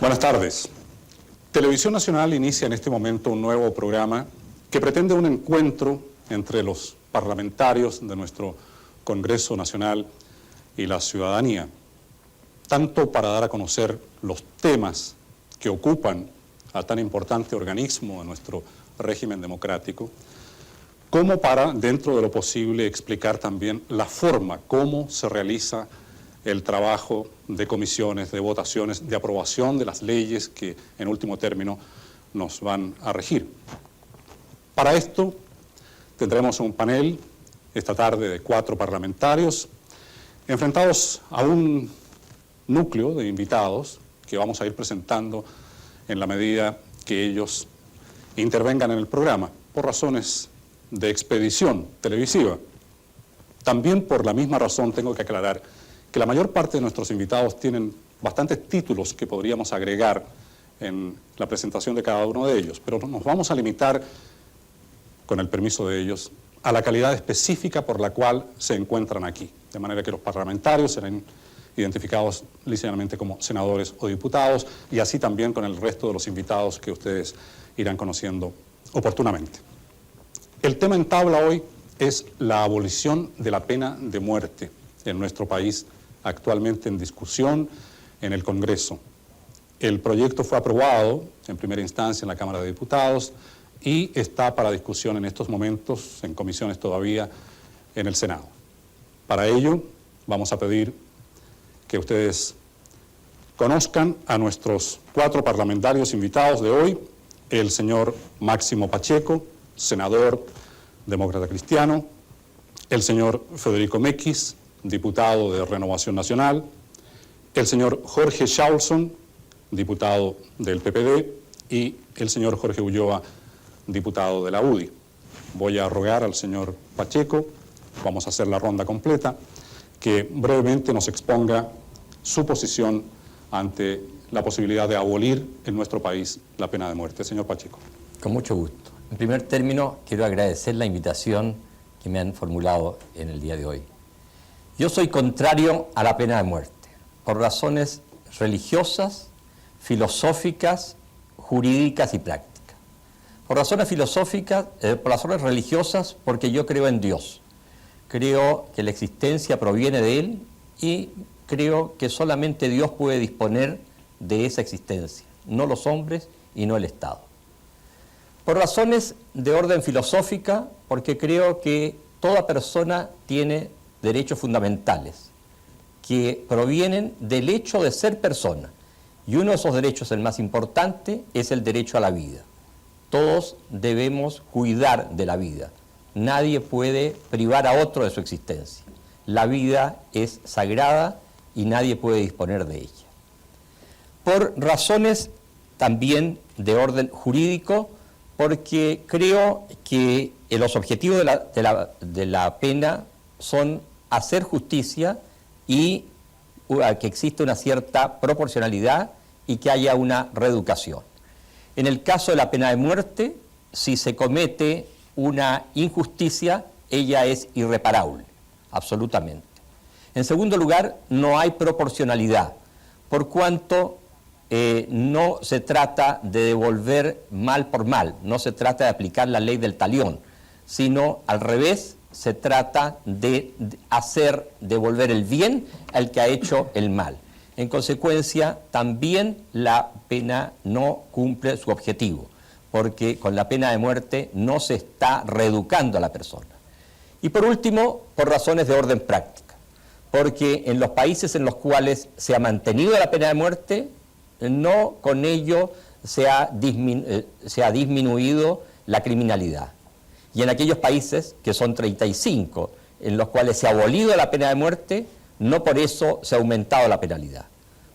Buenas tardes. Televisión Nacional inicia en este momento un nuevo programa que pretende un encuentro entre los parlamentarios de nuestro Congreso Nacional y la ciudadanía, tanto para dar a conocer los temas que ocupan a tan importante organismo de nuestro régimen democrático, como para, dentro de lo posible, explicar también la forma, cómo se realiza el trabajo de comisiones, de votaciones, de aprobación de las leyes que, en último término, nos van a regir. Para esto, tendremos un panel esta tarde de 4 parlamentarios, enfrentados a un núcleo de invitados que vamos a ir presentando en la medida que ellos intervengan en el programa, por razones de expedición televisiva. También por la misma razón tengo que aclarar que la mayor parte de nuestros invitados tienen bastantes títulos que podríamos agregar en la presentación de cada uno de ellos, pero nos vamos a limitar, con el permiso de ellos, a la calidad específica por la cual se encuentran aquí, de manera que los parlamentarios serán identificados lícitamente como senadores o diputados, y así también con el resto de los invitados que ustedes irán conociendo oportunamente. El tema en tabla hoy es la abolición de la pena de muerte en nuestro país, actualmente en discusión en el Congreso. El proyecto fue aprobado en primera instancia en la Cámara de Diputados y está para discusión en estos momentos, en comisiones todavía, en el Senado. Para ello, vamos a pedir que ustedes conozcan a nuestros 4 parlamentarios invitados de hoy: el señor Máximo Pacheco, senador demócrata cristiano; el señor Federico Mequis, diputado de Renovación Nacional; el señor Jorge Shaulson, diputado del PPD; y el señor Jorge Ulloa, diputado de la UDI. Voy a rogar al señor Pacheco, vamos a hacer la ronda completa, que brevemente nos exponga su posición ante la posibilidad de abolir en nuestro país la pena de muerte. Señor Pacheco. Con mucho gusto. En primer término, quiero agradecer la invitación que me han formulado en el día de hoy. Yo soy contrario a la pena de muerte, por razones religiosas, filosóficas, jurídicas y prácticas. Por razones filosóficas, por razones religiosas, porque yo creo en Dios. Creo que la existencia proviene de Él y creo que solamente Dios puede disponer de esa existencia, no los hombres y no el Estado. Por razones de orden filosófica, porque creo que toda persona tiene derechos fundamentales que provienen del hecho de ser persona. Y uno de esos derechos, el más importante, es el derecho a la vida. Todos debemos cuidar de la vida. Nadie puede privar a otro de su existencia. La vida es sagrada y nadie puede disponer de ella. Por razones también de orden jurídico, porque creo que los objetivos de la pena son hacer justicia y que exista una cierta proporcionalidad y que haya una reeducación. En el caso de la pena de muerte, si se comete una injusticia, ella es irreparable, absolutamente. En segundo lugar, no hay proporcionalidad, por cuanto no se trata de devolver mal por mal, no se trata de aplicar la ley del talión, sino al revés, se trata de devolver el bien al que ha hecho el mal. En consecuencia, también la pena no cumple su objetivo, porque con la pena de muerte no se está reeducando a la persona. Y por último, por razones de orden práctica, porque en los países en los cuales se ha mantenido la pena de muerte, no con ello se ha disminuido la criminalidad. Y en aquellos países, que son 35, en los cuales se ha abolido la pena de muerte, no por eso se ha aumentado la penalidad.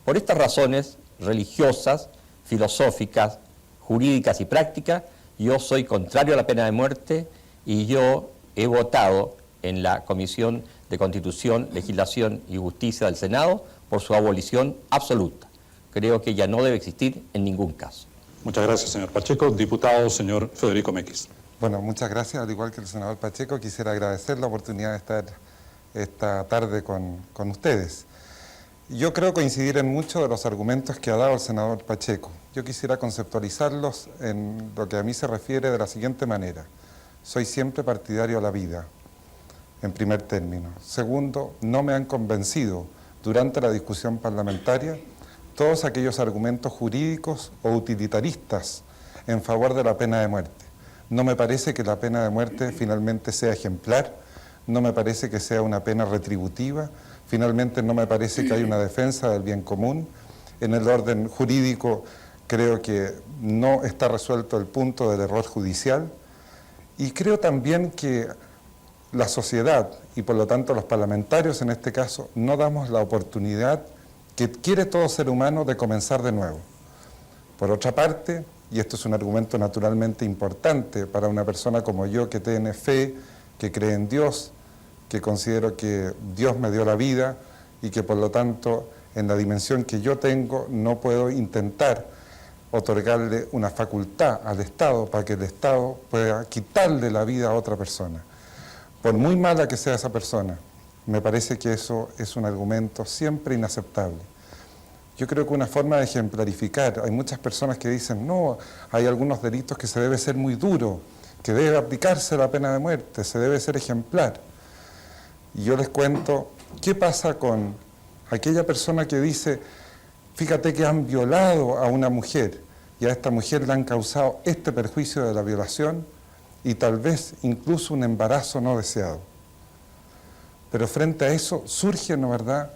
Por estas razones religiosas, filosóficas, jurídicas y prácticas, yo soy contrario a la pena de muerte y yo he votado en la Comisión de Constitución, Legislación y Justicia del Senado por su abolición absoluta. Creo que ya no debe existir en ningún caso. Muchas gracias, señor Pacheco. Diputado, señor Federico Mequis. Bueno, muchas gracias. Al igual que el senador Pacheco, quisiera agradecer la oportunidad de estar esta tarde con ustedes. Yo creo coincidir en muchos de los argumentos que ha dado el senador Pacheco. Yo quisiera conceptualizarlos en lo que a mí se refiere de la siguiente manera. Soy siempre partidario a la vida, en primer término. Segundo, no me han convencido durante la discusión parlamentaria todos aquellos argumentos jurídicos o utilitaristas en favor de la pena de muerte. No me parece que la pena de muerte finalmente sea ejemplar, no me parece que sea una pena retributiva, finalmente no me parece que haya una defensa del bien común. En el orden jurídico creo que no está resuelto el punto del error judicial y creo también que la sociedad y por lo tanto los parlamentarios en este caso no damos la oportunidad que quiere todo ser humano de comenzar de nuevo. Por otra parte, y esto es un argumento naturalmente importante para una persona como yo que tiene fe, que cree en Dios, que considero que Dios me dio la vida y que por lo tanto en la dimensión que yo tengo no puedo intentar otorgarle una facultad al Estado para que el Estado pueda quitarle la vida a otra persona. Por muy mala que sea esa persona, me parece que eso es un argumento siempre inaceptable. Yo creo que una forma de ejemplarificar, hay muchas personas que dicen, no, hay algunos delitos que se debe ser muy duro, que debe aplicarse la pena de muerte, se debe ser ejemplar. Y yo les cuento, ¿qué pasa con aquella persona que dice, fíjate que han violado a una mujer y a esta mujer le han causado este perjuicio de la violación y tal vez incluso un embarazo no deseado? Pero frente a eso surge, ¿no verdad?,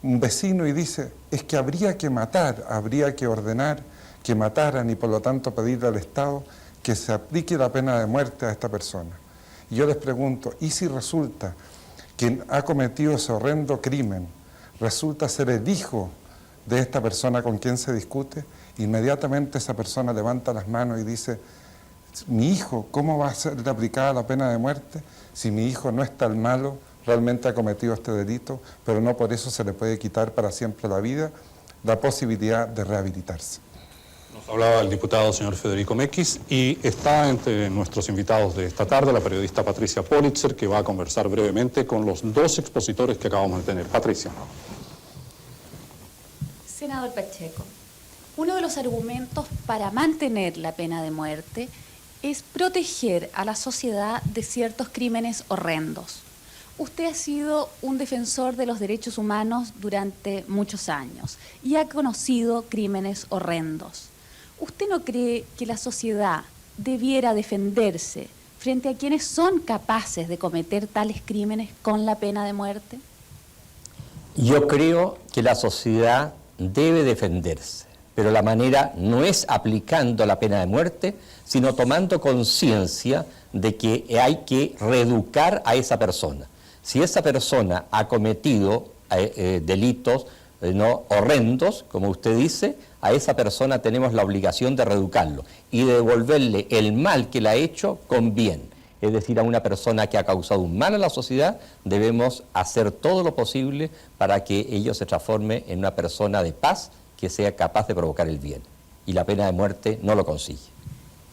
un vecino y dice, es que habría que matar, habría que ordenar que mataran y por lo tanto pedirle al Estado que se aplique la pena de muerte a esta persona. Y yo les pregunto, ¿y si resulta quien ha cometido ese horrendo crimen resulta ser el hijo de esta persona con quien se discute? Inmediatamente esa persona levanta las manos y dice, mi hijo, ¿cómo va a ser aplicada la pena de muerte si mi hijo no es tan malo, realmente ha cometido este delito, pero no por eso se le puede quitar para siempre la vida, la posibilidad de rehabilitarse? Nos hablaba el diputado señor Federico Mequis y está entre nuestros invitados de esta tarde la periodista Patricia Politzer, que va a conversar brevemente con los dos expositores que acabamos de tener. Patricia. Senador Pacheco, uno de los argumentos para mantener la pena de muerte es proteger a la sociedad de ciertos crímenes horrendos. Usted ha sido un defensor de los derechos humanos durante muchos años y ha conocido crímenes horrendos. ¿Usted no cree que la sociedad debiera defenderse frente a quienes son capaces de cometer tales crímenes con la pena de muerte? Yo creo que la sociedad debe defenderse, pero la manera no es aplicando la pena de muerte, sino tomando conciencia de que hay que reeducar a esa persona. Si esa persona ha cometido delitos no horrendos, como usted dice, a esa persona tenemos la obligación de reeducarlo y de devolverle el mal que le ha hecho con bien. Es decir, a una persona que ha causado un mal a la sociedad, debemos hacer todo lo posible para que ello se transforme en una persona de paz que sea capaz de provocar el bien. Y la pena de muerte no lo consigue.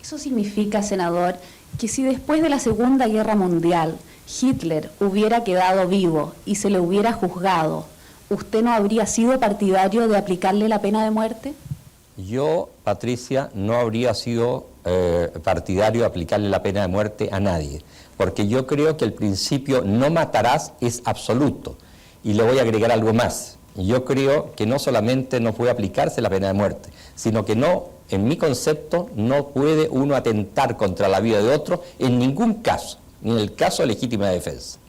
Eso significa, senador, que si después de la Segunda Guerra Mundial Hitler hubiera quedado vivo y se le hubiera juzgado, ¿usted no habría sido partidario de aplicarle la pena de muerte? Yo, Patricia, no habría sido partidario de aplicarle la pena de muerte a nadie, porque yo creo que el principio no matarás es absoluto. Y le voy a agregar algo más. Yo creo que no solamente no puede aplicarse la pena de muerte, sino que no, en mi concepto, no puede uno atentar contra la vida de otro en ningún caso, ni en el caso de legítima defensa.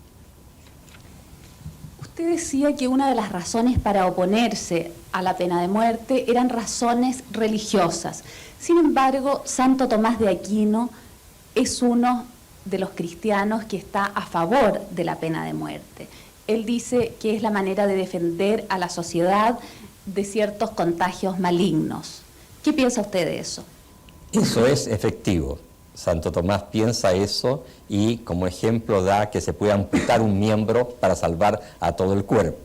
Usted decía que una de las razones para oponerse a la pena de muerte eran razones religiosas. Sin embargo, Santo Tomás de Aquino es uno de los cristianos que está a favor de la pena de muerte. Él dice que es la manera de defender a la sociedad de ciertos contagios malignos. ¿Qué piensa usted de eso? Eso es efectivo. Santo Tomás piensa eso y como ejemplo da que se puede amputar un miembro para salvar a todo el cuerpo.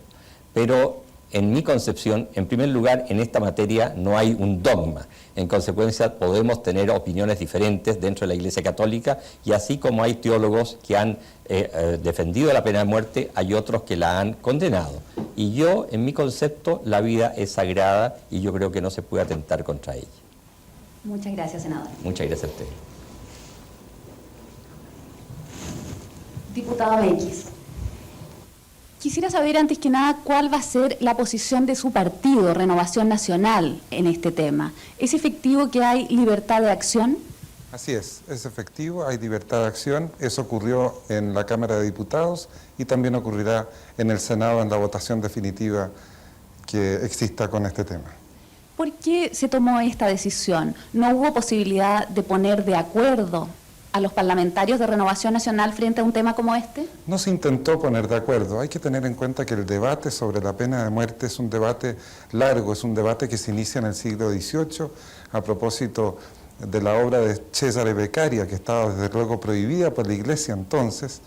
Pero en mi concepción, en primer lugar, en esta materia no hay un dogma. En consecuencia, podemos tener opiniones diferentes dentro de la Iglesia Católica y así como hay teólogos que han defendido la pena de muerte, hay otros que la han condenado. Y yo, en mi concepto, la vida es sagrada y yo creo que no se puede atentar contra ella. Muchas gracias, senador. Muchas gracias a usted. Diputado Mekis, quisiera saber antes que nada cuál va a ser la posición de su partido, Renovación Nacional, en este tema. ¿Es efectivo que hay libertad de acción? Así es efectivo, hay libertad de acción. Eso ocurrió en la Cámara de Diputados y también ocurrirá en el Senado en la votación definitiva que exista con este tema. ¿Por qué se tomó esta decisión? ¿No hubo posibilidad de poner de acuerdo a los parlamentarios de Renovación Nacional frente a un tema como este? No se intentó poner de acuerdo. Hay que tener en cuenta que el debate sobre la pena de muerte es un debate largo, es un debate que se inicia en el siglo XVIII a propósito de la obra de Cesare Beccaria, que estaba desde luego prohibida por la Iglesia entonces,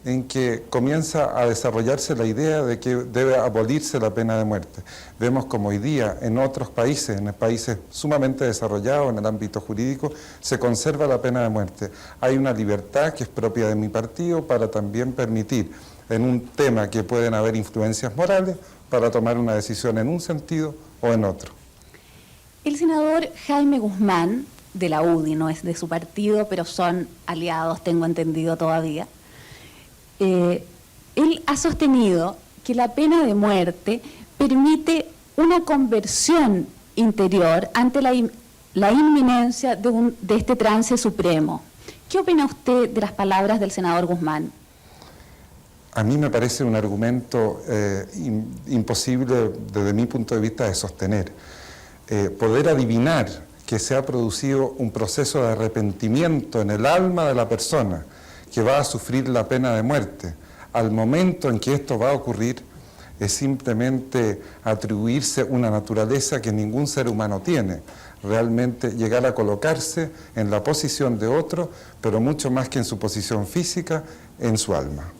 en que comienza a desarrollarse la idea de que debe abolirse la pena de muerte. Vemos como hoy día en otros países, en países sumamente desarrollados en el ámbito jurídico, se conserva la pena de muerte. Hay una libertad que es propia de mi partido para también permitir, en un tema que pueden haber influencias morales, para tomar una decisión en un sentido o en otro. El senador Jaime Guzmán, de la UDI, no es de su partido, pero son aliados, tengo entendido todavía, él ha sostenido que la pena de muerte permite una conversión interior ante la inminencia de este trance supremo. ¿Qué opina usted de las palabras del senador Guzmán? A mí me parece un argumento imposible desde mi punto de vista de sostener. Poder adivinar que se ha producido un proceso de arrepentimiento en el alma de la persona que va a sufrir la pena de muerte, al momento en que esto va a ocurrir, es simplemente atribuirse una naturaleza que ningún ser humano tiene. Realmente llegar a colocarse en la posición de otro, pero mucho más que en su posición física, en su alma.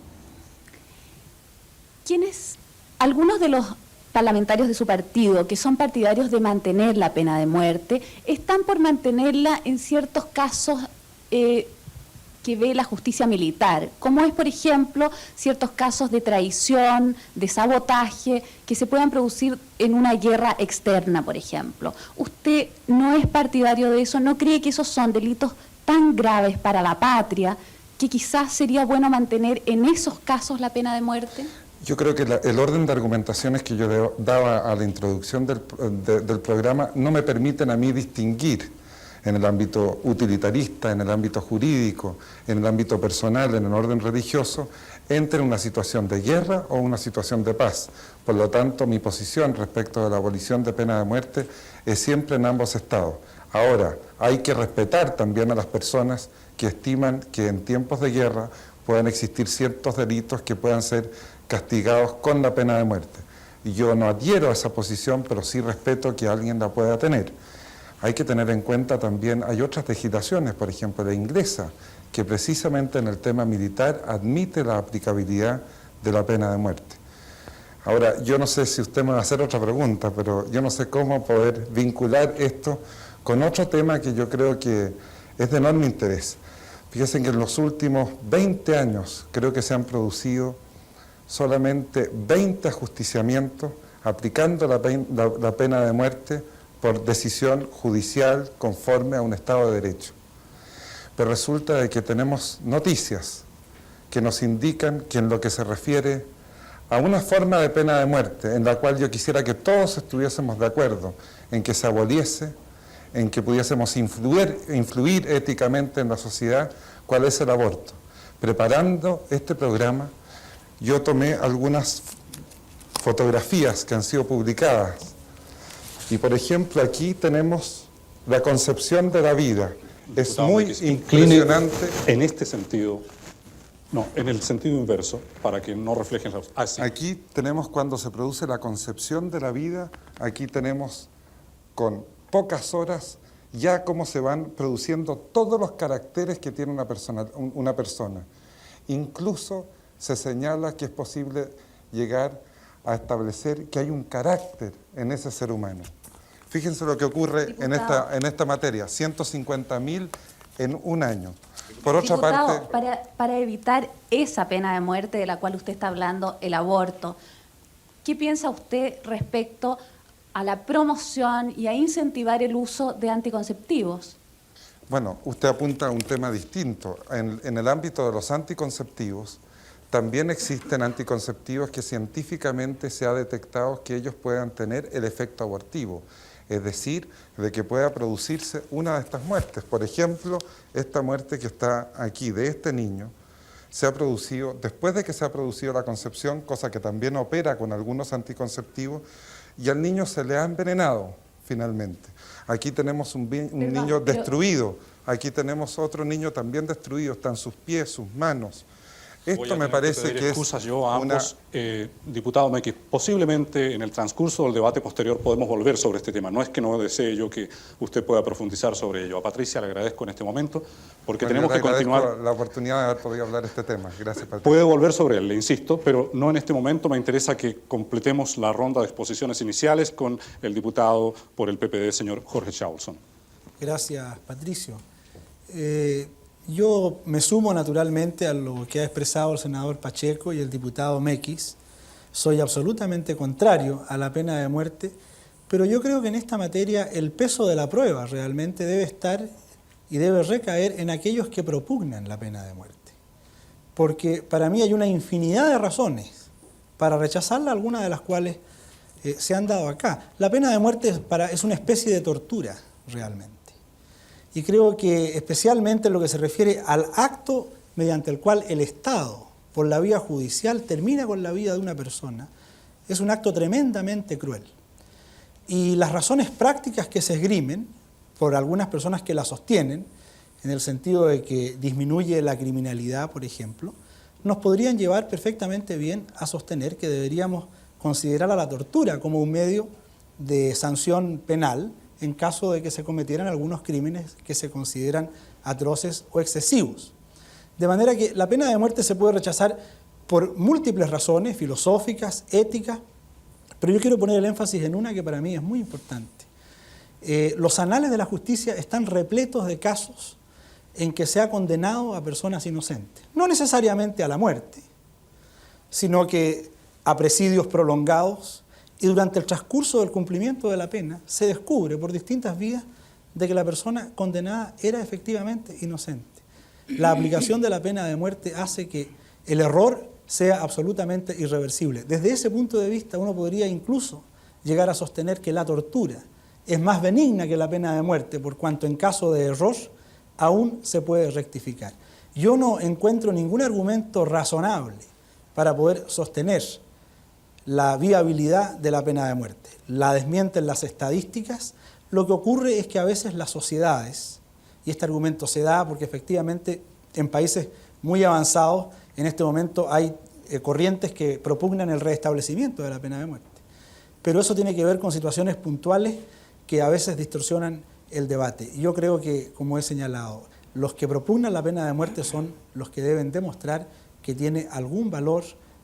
Algunos de los parlamentarios de su partido, que son partidarios de mantener la pena de muerte, están por mantenerla en ciertos casos que ve la justicia militar, como es, por ejemplo, ciertos casos de traición, de sabotaje, que se puedan producir en una guerra externa, por ejemplo. ¿Usted no es partidario de eso? ¿No cree que esos son delitos tan graves para la patria que quizás sería bueno mantener en esos casos la pena de muerte? Yo creo que el orden de argumentaciones que yo daba a la introducción del programa no me permiten a mí distinguir en el ámbito utilitarista, en el ámbito jurídico, en el ámbito personal, en el orden religioso, entre una situación de guerra o una situación de paz. Por lo tanto, mi posición respecto de la abolición de pena de muerte es siempre en ambos estados. Ahora, hay que respetar también a las personas que estiman que en tiempos de guerra puedan existir ciertos delitos que puedan ser castigados con la pena de muerte. Y yo no adhiero a esa posición, pero sí respeto que alguien la pueda tener. Hay que tener en cuenta también, hay otras legislaciones, por ejemplo la inglesa, que precisamente en el tema militar admite la aplicabilidad de la pena de muerte. Ahora, yo no sé si usted me va a hacer otra pregunta, pero yo no sé cómo poder vincular esto con otro tema que yo creo que es de enorme interés. Fíjense que en los últimos 20 años creo que se han producido solamente 20 ajusticiamientos aplicando la pena de muerte por decisión judicial conforme a un Estado de Derecho. Pero resulta de que tenemos noticias que nos indican que en lo que se refiere a una forma de pena de muerte, en la cual yo quisiera que todos estuviésemos de acuerdo en que se aboliese, en que pudiésemos influir éticamente en la sociedad, cuál es el aborto. Preparando este programa, yo tomé algunas fotografías que han sido publicadas. Y por ejemplo, aquí tenemos la concepción de la vida. Es muy impresionante. En este sentido, no, en el sentido inverso, para que no reflejen la... sí. Aquí tenemos cuando se produce la concepción de la vida, aquí tenemos con pocas horas ya cómo se van produciendo todos los caracteres que tiene una persona. Incluso se señala que es posible llegar a establecer que hay un carácter en ese ser humano. Fíjense lo que ocurre en esta materia, 150.000 en un año. Por otra Diputado, parte... para evitar esa pena de muerte de la cual usted está hablando, el aborto, ¿Qué piensa usted respecto a la promoción y a incentivar el uso de anticonceptivos? Bueno, usted apunta a un tema distinto. En el ámbito de los anticonceptivos, también existen anticonceptivos que científicamente se ha detectado que ellos puedan tener el efecto abortivo, es decir, de que pueda producirse una de estas muertes. Por ejemplo, esta muerte que está aquí de este niño se ha producido después de que se ha producido la concepción, cosa que también opera con algunos anticonceptivos, y al niño se le ha envenenado finalmente. Aquí tenemos un niño destruido, aquí tenemos otro niño también destruido, están sus pies, sus manos. Esto me parece que es yo a ambos, diputado Mequis, posiblemente en el transcurso del debate posterior podemos volver sobre este tema. No es que no desee yo que usted pueda profundizar sobre ello. A Patricia le agradezco en este momento porque tenemos que continuar. La oportunidad de haber podido hablar de este tema. Gracias, Patricia. Puede volver sobre él, le insisto, pero no en este momento. Me interesa que completemos la ronda de exposiciones iniciales con el diputado por el PPD, señor Jorge Chaulson. Gracias, Patricio. Yo me sumo naturalmente a lo que ha expresado el senador Pacheco y el diputado Mequis. Soy absolutamente contrario a la pena de muerte, pero yo creo que en esta materia el peso de la prueba realmente debe estar y debe recaer en aquellos que propugnan la pena de muerte. Porque para mí hay una infinidad de razones para rechazarla, algunas de las cuales se han dado acá. La pena de muerte es una especie de tortura realmente. Y creo que especialmente en lo que se refiere al acto mediante el cual el Estado, por la vía judicial, termina con la vida de una persona, es un acto tremendamente cruel. Y las razones prácticas que se esgrimen por algunas personas que la sostienen, en el sentido de que disminuye la criminalidad, por ejemplo, nos podrían llevar perfectamente bien a sostener que deberíamos considerar a la tortura como un medio de sanción penal en caso de que se cometieran algunos crímenes que se consideran atroces o excesivos. De manera que la pena de muerte se puede rechazar por múltiples razones, filosóficas, éticas, pero yo quiero poner el énfasis en una que para mí es muy importante. Los anales de la justicia están repletos de casos en que se ha condenado a personas inocentes, no necesariamente a la muerte, sino que a presidios prolongados, y durante el transcurso del cumplimiento de la pena se descubre por distintas vías de que la persona condenada era efectivamente inocente. La aplicación de la pena de muerte hace que el error sea absolutamente irreversible. Desde ese punto de vista uno podría incluso llegar a sostener que la tortura es más benigna que la pena de muerte, por cuanto en caso de error aún se puede rectificar. Yo no encuentro ningún argumento razonable para poder sostener la viabilidad de la pena de muerte. La desmienten las estadísticas. Lo que ocurre es que a veces las sociedades, y este argumento se da porque efectivamente en países muy avanzados en este momento hay corrientes que propugnan el restablecimiento de la pena de muerte. Pero eso tiene que ver con situaciones puntuales que a veces distorsionan el debate. Yo creo que, como he señalado, los que propugnan la pena de muerte son los que deben demostrar que tiene algún valor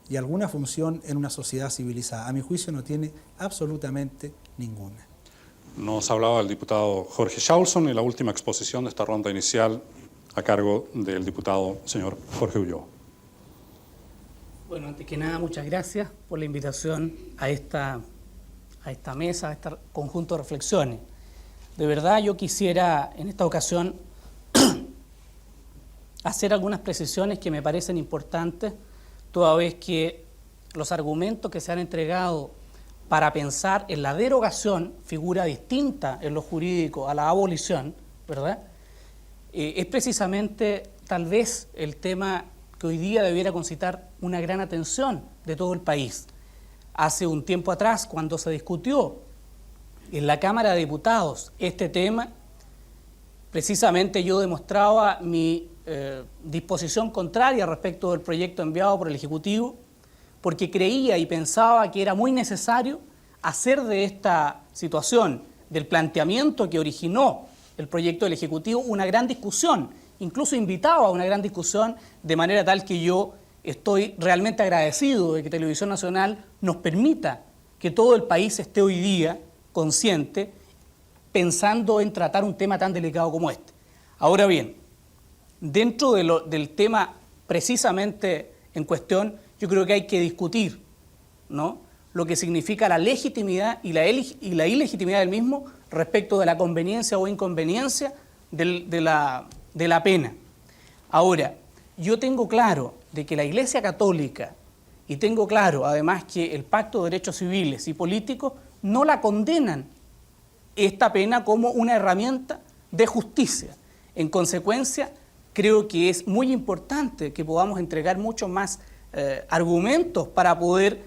y alguna función en una sociedad civilizada. A mi juicio no tiene absolutamente ninguna. Nos hablaba el diputado Jorge Chaulson y la última exposición de esta ronda inicial a cargo del diputado señor Jorge Ulloa. Bueno, antes que nada, muchas gracias por la invitación a esta mesa, a este conjunto de reflexiones. De verdad, yo quisiera en esta ocasión hacer algunas precisiones que me parecen importantes, toda vez que los argumentos que se han entregado para pensar en la derogación, figura distinta en lo jurídico a la abolición, ¿verdad? Es precisamente tal vez el tema que hoy día debiera concitar una gran atención de todo el país. Hace un tiempo atrás, cuando se discutió en la Cámara de Diputados este tema, precisamente yo demostraba mi disposición contraria respecto del proyecto enviado por el Ejecutivo, porque creía y pensaba que era muy necesario hacer de esta situación, del planteamiento que originó el proyecto del Ejecutivo, una gran discusión. Incluso invitaba a una gran discusión, de manera tal que yo estoy realmente agradecido de que Televisión Nacional nos permita que todo el país esté hoy día consciente, pensando en tratar un tema tan delicado como este. Ahora bien, dentro del tema precisamente en cuestión, yo creo que hay que discutir, ¿no?, lo que significa la legitimidad y la ilegitimidad del mismo respecto de la conveniencia o inconveniencia de la pena. Ahora, yo tengo claro de que la Iglesia Católica, y tengo claro además que el Pacto de Derechos Civiles y Políticos no la condenan esta pena como una herramienta de justicia. En consecuencia, creo que es muy importante que podamos entregar muchos más argumentos para poder,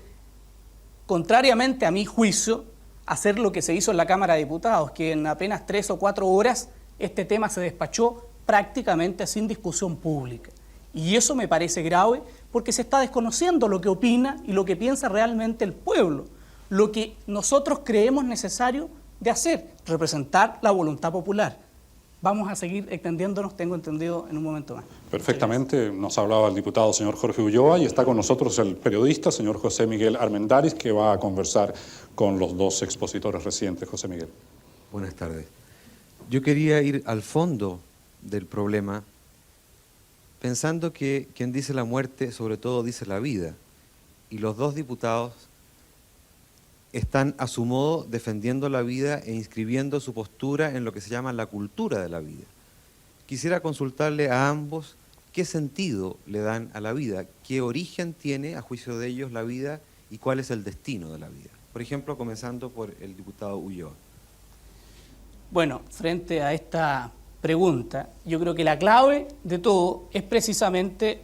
contrariamente a mi juicio, hacer lo que se hizo en la Cámara de Diputados, que en apenas 3 o 4 horas este tema se despachó prácticamente sin discusión pública. Y eso me parece grave porque se está desconociendo lo que opina y lo que piensa realmente el pueblo, lo que nosotros creemos necesario de hacer, representar la voluntad popular. Vamos a seguir extendiéndonos, tengo entendido, en un momento más. Perfectamente, nos hablaba el diputado señor Jorge Ulloa y está con nosotros el periodista señor José Miguel Armendáriz, que va a conversar con los dos expositores recientes. José Miguel. Buenas tardes. Yo quería ir al fondo del problema, pensando que quien dice la muerte sobre todo dice la vida, y los dos diputados están a su modo defendiendo la vida e inscribiendo su postura en lo que se llama la cultura de la vida. Quisiera consultarle a ambos qué sentido le dan a la vida, qué origen tiene a juicio de ellos la vida y cuál es el destino de la vida. Por ejemplo, comenzando por el diputado Ulloa. Bueno, frente a esta pregunta, yo creo que la clave de todo es precisamente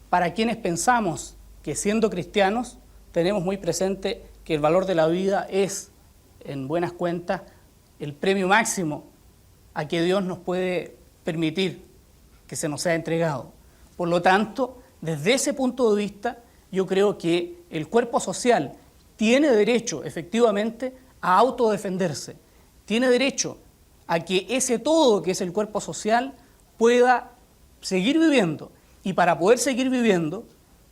para quienes pensamos que siendo cristianos tenemos muy presente que el valor de la vida es, en buenas cuentas, el premio máximo a que Dios nos puede permitir que se nos sea entregado. Por lo tanto, desde ese punto de vista, yo creo que el cuerpo social tiene derecho, efectivamente, a autodefenderse, tiene derecho a que ese todo que es el cuerpo social pueda seguir viviendo, y para poder seguir viviendo,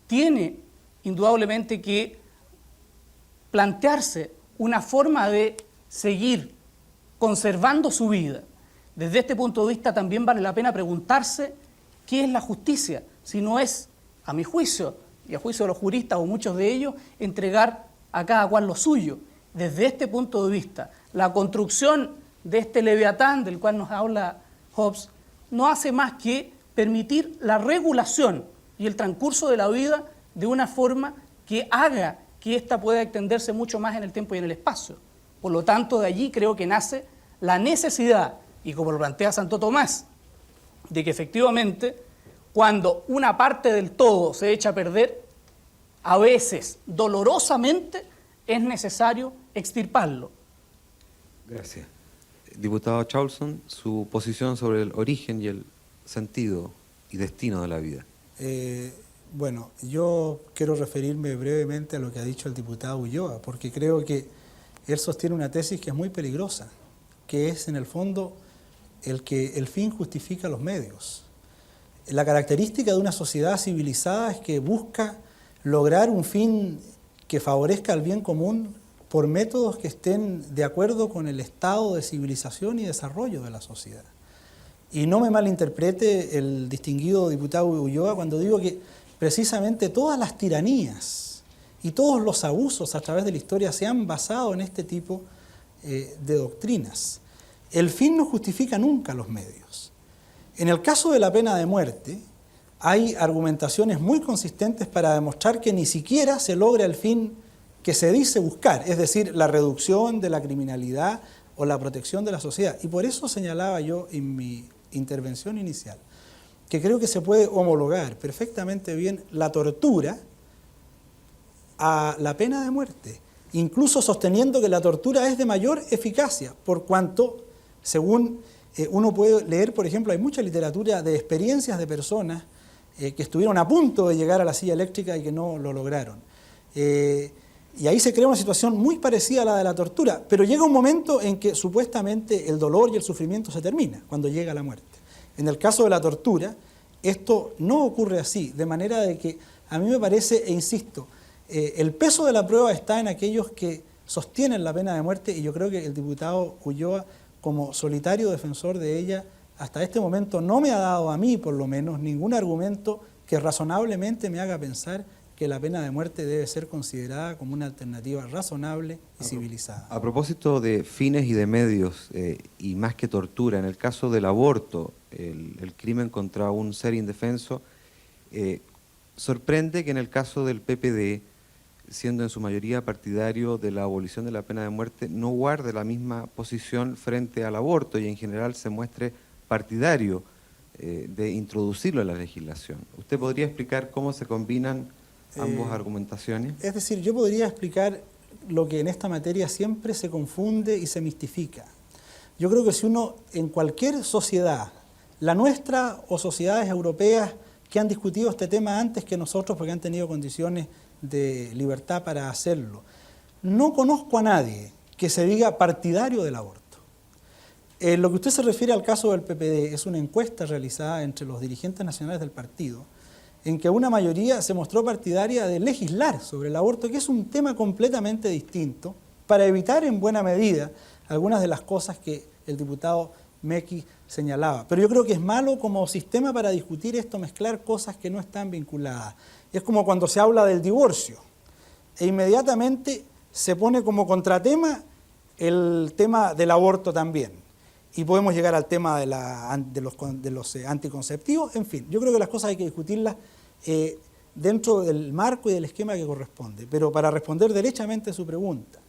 tiene indudablemente que plantearse una forma de seguir conservando su vida. Desde este punto de vista también vale la pena preguntarse qué es la justicia, si no es, a mi juicio, y a juicio de los juristas o muchos de ellos, entregar a cada cual lo suyo. Desde este punto de vista, la construcción de este leviatán del cual nos habla Hobbes no hace más que permitir la regulación y el transcurso de la vida de una forma que haga que ésta pueda extenderse mucho más en el tiempo y en el espacio. Por lo tanto, de allí creo que nace la necesidad, y como lo plantea Santo Tomás, de que efectivamente, cuando una parte del todo se echa a perder, a veces, dolorosamente, es necesario extirparlo. Gracias. Diputado Charlson, su posición sobre el origen y el sentido y destino de la vida. Bueno, yo quiero referirme brevemente a lo que ha dicho el diputado Ulloa, porque creo que él sostiene una tesis que es muy peligrosa, que es en el fondo que el fin justifica los medios. La característica de una sociedad civilizada es que busca lograr un fin que favorezca el bien común por métodos que estén de acuerdo con el estado de civilización y desarrollo de la sociedad. Y no me malinterprete el distinguido diputado Ulloa cuando digo que precisamente todas las tiranías y todos los abusos a través de la historia se han basado en este tipo de doctrinas. El fin no justifica nunca los medios. En el caso de la pena de muerte, hay argumentaciones muy consistentes para demostrar que ni siquiera se logra el fin que se dice buscar, es decir, la reducción de la criminalidad o la protección de la sociedad. Y por eso señalaba yo en mi intervención inicial que creo que se puede homologar perfectamente bien la tortura a la pena de muerte, incluso sosteniendo que la tortura es de mayor eficacia, por cuanto, según uno puede leer, por ejemplo, hay mucha literatura de experiencias de personas que estuvieron a punto de llegar a la silla eléctrica y que no lo lograron. Y ahí se crea una situación muy parecida a la de la tortura, pero llega un momento en que supuestamente el dolor y el sufrimiento se termina, cuando llega la muerte. En el caso de la tortura, esto no ocurre así, de manera de que a mí me parece, e insisto, el peso de la prueba está en aquellos que sostienen la pena de muerte, y yo creo que el diputado Ulloa, como solitario defensor de ella, hasta este momento no me ha dado a mí, por lo menos, ningún argumento que razonablemente me haga pensar que que la pena de muerte debe ser considerada como una alternativa razonable y civilizada. A propósito de fines y de medios, y más que tortura, en el caso del aborto, el crimen contra un ser indefenso, sorprende que en el caso del PPD, siendo en su mayoría partidario de la abolición de la pena de muerte, no guarde la misma posición frente al aborto y en general se muestre partidario de introducirlo en la legislación. ¿Usted podría explicar cómo se combinan ambas argumentaciones? Es decir, yo podría explicar lo que en esta materia siempre se confunde y se mistifica. Yo creo que si uno en cualquier sociedad, la nuestra o sociedades europeas que han discutido este tema antes que nosotros porque han tenido condiciones de libertad para hacerlo, no conozco a nadie que se diga partidario del aborto. Lo que usted se refiere al caso del PPD es una encuesta realizada entre los dirigentes nacionales del partido, en que una mayoría se mostró partidaria de legislar sobre el aborto, que es un tema completamente distinto, para evitar en buena medida algunas de las cosas que el diputado Mekis señalaba. Pero yo creo que es malo como sistema para discutir esto, mezclar cosas que no están vinculadas. Es como cuando se habla del divorcio, e inmediatamente se pone como contratema el tema del aborto también. Y podemos llegar al tema de los anticonceptivos. En fin, yo creo que las cosas hay que discutirlas dentro del marco y del esquema que corresponde. Pero para responder derechamente a su pregunta,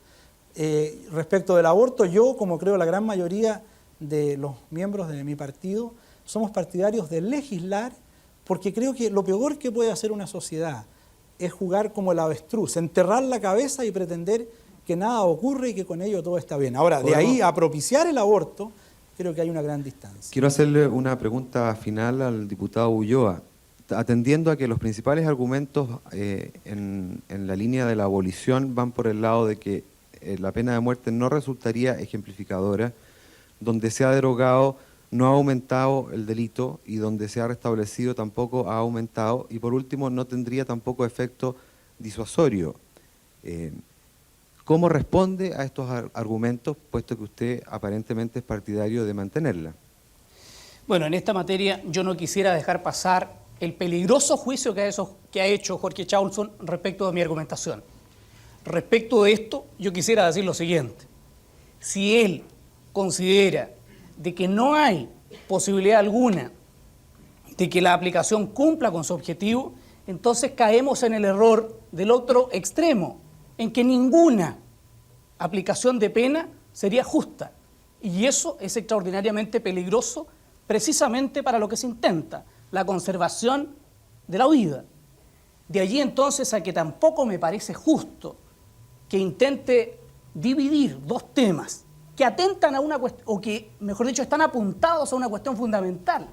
respecto del aborto, yo, como creo la gran mayoría de los miembros de mi partido, somos partidarios de legislar, porque creo que lo peor que puede hacer una sociedad es jugar como el avestruz, enterrar la cabeza y pretender que nada ocurre y que con ello todo está bien. Ahora, de ahí a propiciar el aborto, creo que hay una gran distancia. Quiero hacerle una pregunta final al diputado Ulloa. Atendiendo a que los principales argumentos en la línea de la abolición van por el lado de que la pena de muerte no resultaría ejemplificadora, donde se ha derogado no ha aumentado el delito y donde se ha restablecido tampoco ha aumentado, y por último no tendría tampoco efecto disuasorio. ¿Cómo responde a estos argumentos, puesto que usted aparentemente es partidario de mantenerla? Bueno, en esta materia yo no quisiera dejar pasar el peligroso juicio que ha hecho Jorge Chausson respecto de mi argumentación. Respecto de esto, yo quisiera decir lo siguiente. Si él considera de que no hay posibilidad alguna de que la aplicación cumpla con su objetivo, entonces caemos en el error del otro extremo, en que ninguna aplicación de pena sería justa. Y eso es extraordinariamente peligroso precisamente para lo que se intenta, la conservación de la vida. De allí entonces a que tampoco me parece justo que intente dividir dos temas que atentan a una cuestión, o que, mejor dicho, están apuntados a una cuestión fundamental,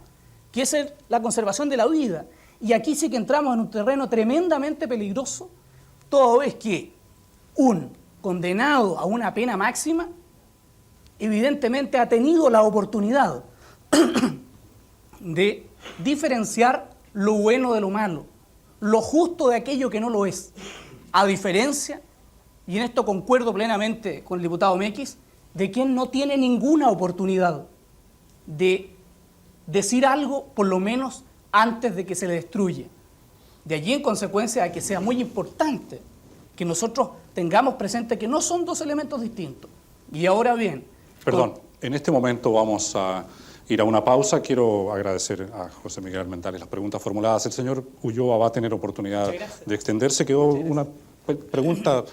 que es la conservación de la vida. Y aquí sí que entramos en un terreno tremendamente peligroso, toda vez que un condenado a una pena máxima evidentemente ha tenido la oportunidad de diferenciar lo bueno de lo malo, lo justo de aquello que no lo es, a diferencia, y en esto concuerdo plenamente con el diputado Mekis, de quien no tiene ninguna oportunidad de decir algo, por lo menos antes de que se le destruya. De allí, en consecuencia, a que sea muy importante que nosotros tengamos presente que no son dos elementos distintos. Y ahora bien... Perdón, en este momento vamos a ir a una pausa. Quiero agradecer a José Miguel Almendares las preguntas formuladas. El señor Ulloa va a tener oportunidad de extenderse. Quedó una pregunta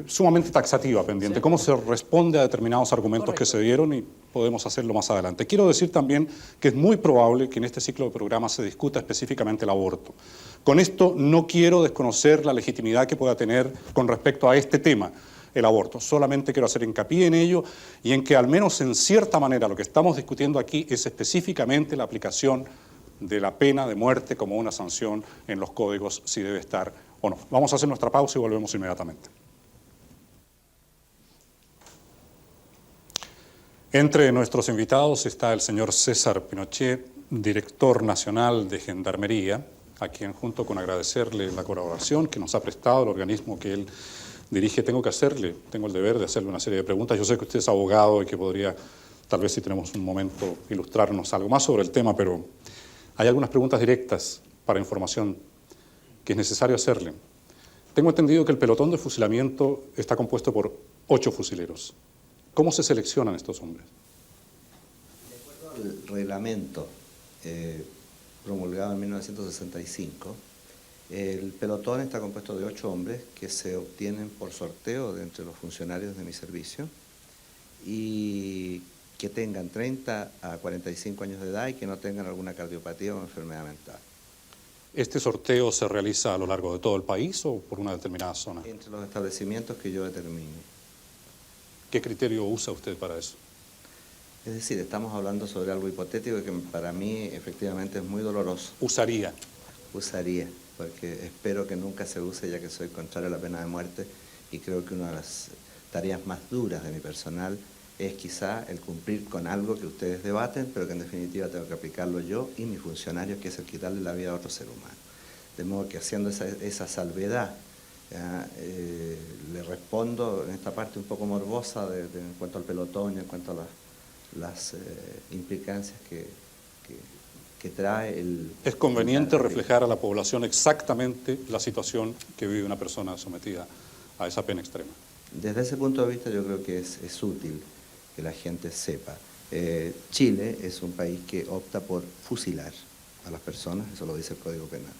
sumamente taxativa pendiente. ¿Cómo se responde a determinados argumentos que se dieron? Y podemos hacerlo más adelante. Quiero decir también que es muy probable que en este ciclo de programas se discuta específicamente el aborto. Con esto no quiero desconocer la legitimidad que pueda tener con respecto a este tema, el aborto. Solamente quiero hacer hincapié en ello y en que al menos en cierta manera lo que estamos discutiendo aquí es específicamente la aplicación de la pena de muerte como una sanción en los códigos, si debe estar o no. Vamos a hacer nuestra pausa y volvemos inmediatamente. Entre nuestros invitados está el señor César Pinochet, director nacional de Gendarmería, a quien, junto con agradecerle la colaboración que nos ha prestado el organismo que él dirige, tengo el deber de hacerle una serie de preguntas. Yo sé que usted es abogado y que podría, tal vez si tenemos un momento, ilustrarnos algo más sobre el tema, pero hay algunas preguntas directas para información que es necesario hacerle. Tengo entendido que el pelotón de fusilamiento está compuesto por 8 fusileros. ¿Cómo se seleccionan estos hombres? De acuerdo al reglamento promulgado en 1965, el pelotón está compuesto de 8 hombres que se obtienen por sorteo de entre los funcionarios de mi servicio y que tengan 30 a 45 años de edad y que no tengan alguna cardiopatía o enfermedad mental. ¿Este sorteo se realiza a lo largo de todo el país o por una determinada zona? Entre los establecimientos que yo determine. ¿Qué criterio usa usted para eso? Es decir, estamos hablando sobre algo hipotético que para mí efectivamente es muy doloroso. Usaría. Usaría, porque espero que nunca se use, ya que soy contrario a la pena de muerte y creo que una de las tareas más duras de mi personal es quizá el cumplir con algo que ustedes debaten, pero que en definitiva tengo que aplicarlo yo y mis funcionarios, que es el quitarle la vida a otro ser humano. De modo que haciendo esa salvedad, le respondo en esta parte un poco morbosa en cuanto al pelotón y en cuanto a las implicancias que trae el... ¿Es conveniente reflejar a la población exactamente la situación que vive una persona sometida a esa pena extrema? Desde ese punto de vista yo creo que es útil que la gente sepa. Chile es un país que opta por fusilar a las personas, eso lo dice el Código Penal.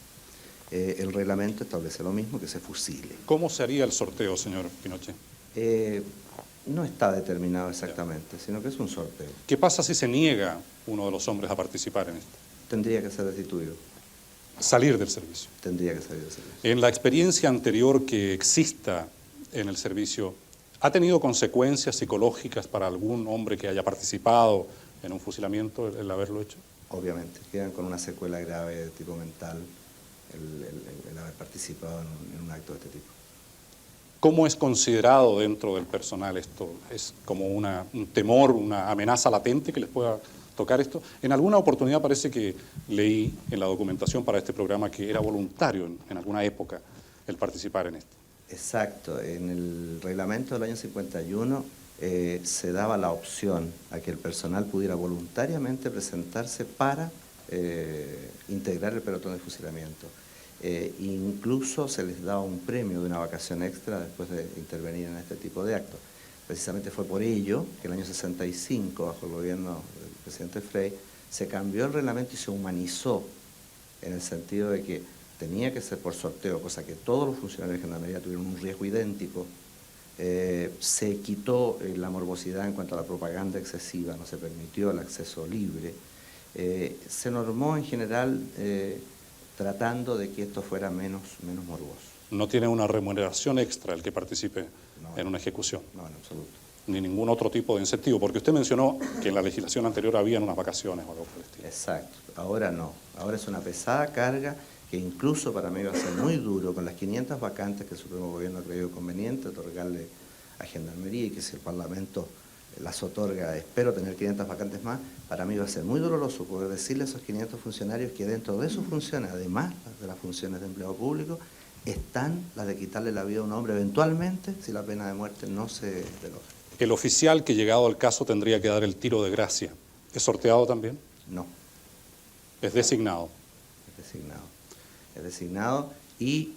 El reglamento establece lo mismo, que se fusile. ¿Cómo se haría el sorteo, señor Pinochet? No está determinado exactamente, sino que es un sorteo. ¿Qué pasa si se niega uno de los hombres a participar en esto? Tendría que ser destituido, Salir del servicio. tendría que salir del servicio. En la experiencia anterior que exista en el servicio, ¿ha tenido consecuencias psicológicas para algún hombre que haya participado en un fusilamiento el haberlo hecho? Obviamente, quedan con una secuela grave de tipo mental el haber participado en un acto de este tipo. ¿Cómo es considerado dentro del personal esto? ¿Es como un temor, una amenaza latente que les pueda tocar esto? En alguna oportunidad parece que leí en la documentación para este programa que era voluntario en alguna época el participar en esto. Exacto, en el reglamento del año 51 se daba la opción a que el personal pudiera voluntariamente presentarse para integrar el pelotón de fusilamiento. Incluso se les daba un premio de una vacación extra después de intervenir en este tipo de actos. Precisamente fue por ello que en el año 65, bajo el gobierno del presidente Frey, se cambió el reglamento y se humanizó, en el sentido de que tenía que ser por sorteo, cosa que todos los funcionarios de Gendarmería tuvieron un riesgo idéntico. Se quitó la morbosidad en cuanto a la propaganda excesiva, no se permitió el acceso libre. Se normó en general tratando de que esto fuera menos morboso. ¿No tiene una remuneración extra el que participe en una ejecución? No, en absoluto. Ni ningún otro tipo de incentivo, porque usted mencionó que en la legislación anterior habían unas vacaciones o algo por el estilo. Exacto, ahora no. Ahora es una pesada carga que incluso para mí va a ser muy duro con las 500 vacantes que el Supremo Gobierno ha creído conveniente otorgarle a Gendarmería y que si el Parlamento las otorga, espero tener 500 vacantes más, para mí va a ser muy doloroso poder decirle a esos 500 funcionarios que dentro de sus funciones, además de las funciones de empleado público, están las de quitarle la vida a un hombre eventualmente si la pena de muerte no se deroga. El oficial que llegado al caso tendría que dar el tiro de gracia, ¿es sorteado también? No. ¿Es designado? Es designado. Es designado y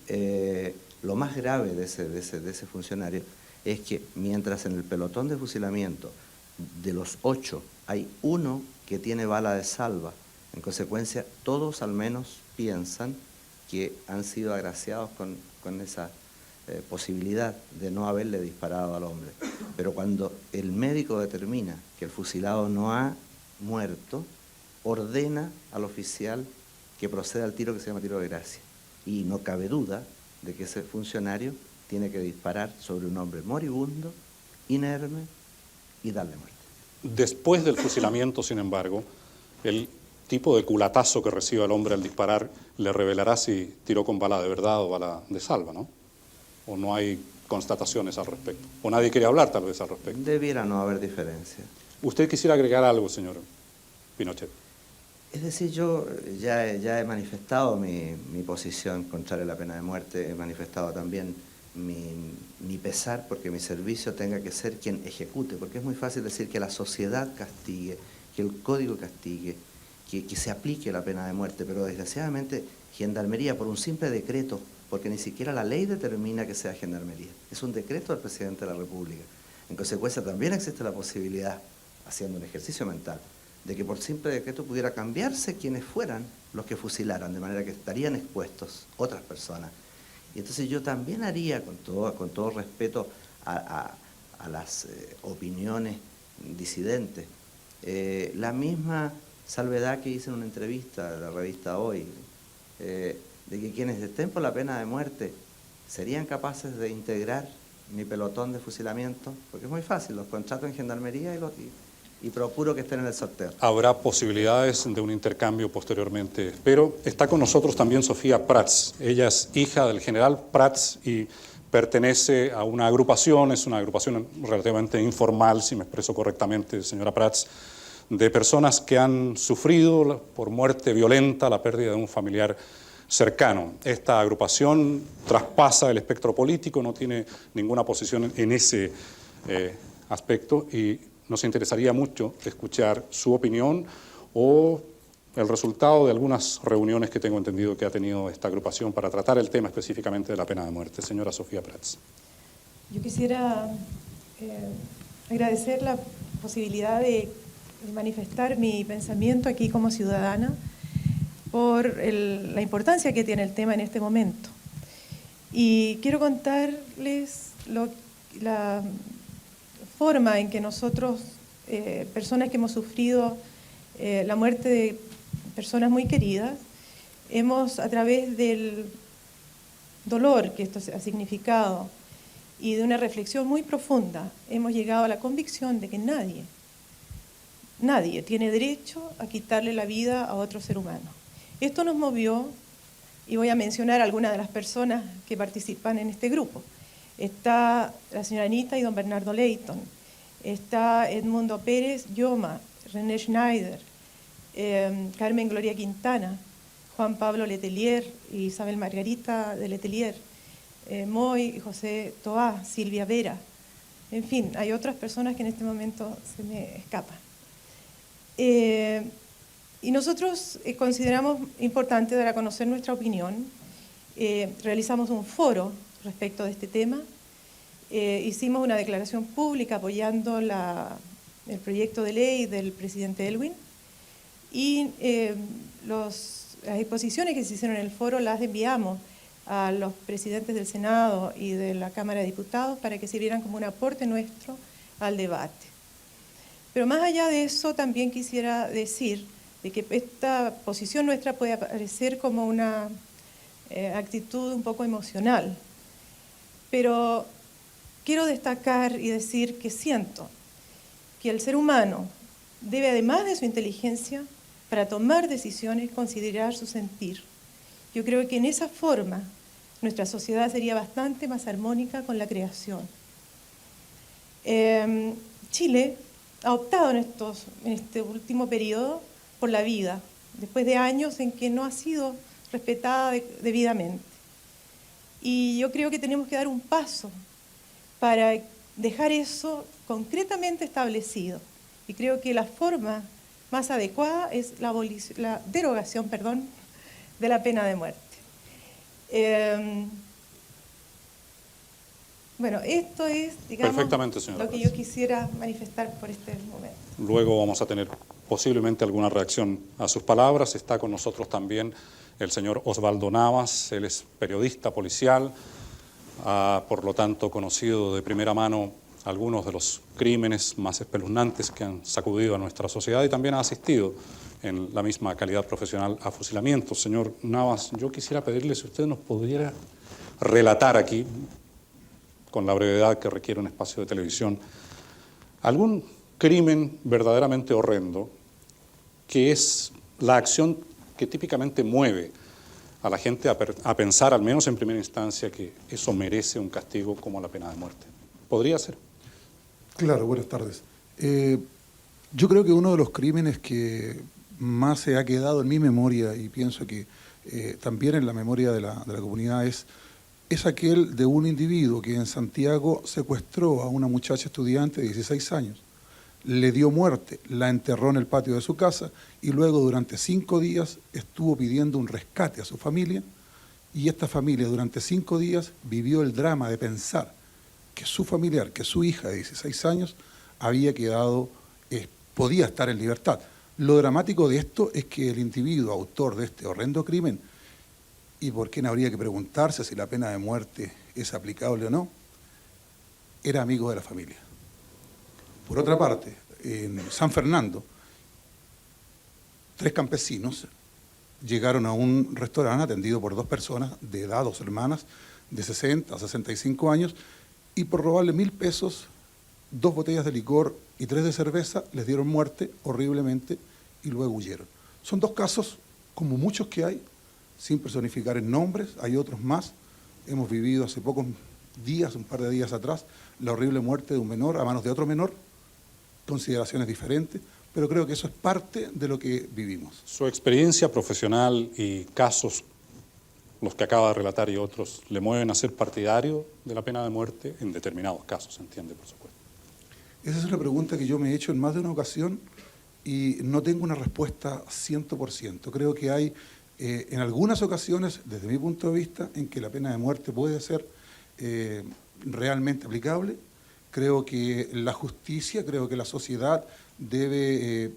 lo más grave de ese funcionario es que mientras en el pelotón de fusilamiento de los 8 hay uno que tiene bala de salva, en consecuencia todos al menos piensan que han sido agraciados con esa posibilidad de no haberle disparado al hombre. Pero cuando el médico determina que el fusilado no ha muerto, ordena al oficial que proceda al tiro que se llama tiro de gracia. Y no cabe duda de que ese funcionario tiene que disparar sobre un hombre moribundo, inerme y darle muerte. Después del fusilamiento, sin embargo, el tipo de culatazo que recibe el hombre al disparar le revelará si tiró con bala de verdad o bala de salva, ¿no? ¿O no hay constataciones al respecto? ¿O nadie quiere hablar tal vez al respecto? Debiera no haber diferencia. ¿Usted quisiera agregar algo, señor Pinochet? Es decir, yo ya he manifestado mi posición contraria a la pena de muerte, he manifestado también mi pesar porque mi servicio tenga que ser quien ejecute, porque es muy fácil decir que la sociedad castigue, que el código castigue, que se aplique la pena de muerte, pero desgraciadamente Gendarmería por un simple decreto, porque ni siquiera la ley determina que sea gendarmería. Es un decreto del presidente de la República. En consecuencia, también existe la posibilidad, haciendo un ejercicio mental, de que por simple decreto pudiera cambiarse quienes fueran los que fusilaran, de manera que estarían expuestos otras personas. Y entonces yo también haría, con todo respeto a las opiniones disidentes, la misma salvedad que hice en una entrevista de la revista Hoy, de que quienes estén por la pena de muerte serían capaces de integrar mi pelotón de fusilamiento, porque es muy fácil, los contrato en gendarmería y procuro que estén en el sorteo. Habrá posibilidades de un intercambio posteriormente, pero está con nosotros también Sofía Prats. Ella es hija del general Prats y pertenece a una agrupación, es una agrupación relativamente informal, si me expreso correctamente, señora Prats, de personas que han sufrido por muerte violenta la pérdida de un familiar cercano. Esta agrupación traspasa el espectro político, no tiene ninguna posición en ese aspecto y nos interesaría mucho escuchar su opinión o el resultado de algunas reuniones que tengo entendido que ha tenido esta agrupación para tratar el tema específicamente de la pena de muerte. Señora Sofía Prats. Yo quisiera agradecer la posibilidad de manifestar mi pensamiento aquí como ciudadana por la importancia que tiene el tema en este momento. Y quiero contarles la forma en que nosotros, personas que hemos sufrido la muerte de personas muy queridas, hemos, a través del dolor que esto ha significado y de una reflexión muy profunda, hemos llegado a la convicción de que nadie tiene derecho a quitarle la vida a otro ser humano. Esto nos movió, y voy a mencionar a algunas de las personas que participan en este grupo. Está la señora Anita y don Bernardo Leighton, está Edmundo Pérez Lloma, René Schneider, Carmen Gloria Quintana, Juan Pablo Letelier y Isabel Margarita de Letelier, Moy y José Toá, Silvia Vera. En fin, hay otras personas que en este momento se me escapan. Y nosotros consideramos importante dar a conocer nuestra opinión. Realizamos un foro respecto de este tema. Hicimos una declaración pública apoyando el proyecto de ley del presidente Elwin y las exposiciones que se hicieron en el foro las enviamos a los presidentes del Senado y de la Cámara de Diputados para que sirvieran como un aporte nuestro al debate. Pero más allá de eso, también quisiera decir de que esta posición nuestra puede aparecer como una actitud un poco emocional, pero quiero destacar y decir que siento que el ser humano debe, además de su inteligencia, para tomar decisiones, considerar su sentir. Yo creo que en esa forma nuestra sociedad sería bastante más armónica con la creación. Chile ha optado en este último periodo por la vida, después de años en que no ha sido respetada debidamente. Y yo creo que tenemos que dar un paso para dejar eso concretamente establecido. Y creo que la forma más adecuada es la derogación de la pena de muerte. Bueno, esto es, digamos, Perfectamente, señora lo que Prats. yo quisiera manifestar por este momento. Luego vamos a tener posiblemente alguna reacción a sus palabras. Está con nosotros también el señor Osvaldo Navas, él es periodista policial, ha por lo tanto conocido de primera mano algunos de los crímenes más espeluznantes que han sacudido a nuestra sociedad y también ha asistido en la misma calidad profesional a fusilamientos. Señor Navas, yo quisiera pedirle si usted nos pudiera relatar aquí, con la brevedad que requiere un espacio de televisión, algún crimen verdaderamente horrendo que es la acción que típicamente mueve a la gente a pensar, al menos en primera instancia, que eso merece un castigo como la pena de muerte. ¿Podría ser? Claro, buenas tardes. Yo creo que uno de los crímenes que más se ha quedado en mi memoria, y pienso que también en la memoria de la comunidad, es aquel de un individuo que en Santiago secuestró a una muchacha estudiante de 16 años, le dio muerte, la enterró en el patio de su casa y luego durante 5 días estuvo pidiendo un rescate a su familia, y esta familia durante 5 días vivió el drama de pensar que su familiar, que su hija de 16 años había quedado, podía estar en libertad. Lo dramático de esto es que el individuo autor de este horrendo crimen, y por qué no habría que preguntarse si la pena de muerte es aplicable o no, era amigo de la familia. Por otra parte, en San Fernando, 3 campesinos llegaron a un restaurante atendido por 2 personas de edad, 2 hermanas, de 60 a 65 años, y por robarle 1.000 pesos, 2 botellas de licor y 3 de cerveza, les dieron muerte horriblemente y luego huyeron. Son 2 casos, como muchos que hay, sin personificar en nombres, hay otros más. Hemos vivido hace pocos días, un par de días atrás, la horrible muerte de un menor a manos de otro menor, consideraciones diferentes, pero creo que eso es parte de lo que vivimos. Su experiencia profesional y casos, los que acaba de relatar y otros, ¿le mueven a ser partidario de la pena de muerte? En determinados casos, se entiende, por supuesto. Esa es una pregunta que yo me he hecho en más de una ocasión y no tengo una respuesta 100%. Creo que hay en algunas ocasiones, desde mi punto de vista, en que la pena de muerte puede ser realmente aplicable. Creo que la justicia, creo que la sociedad debe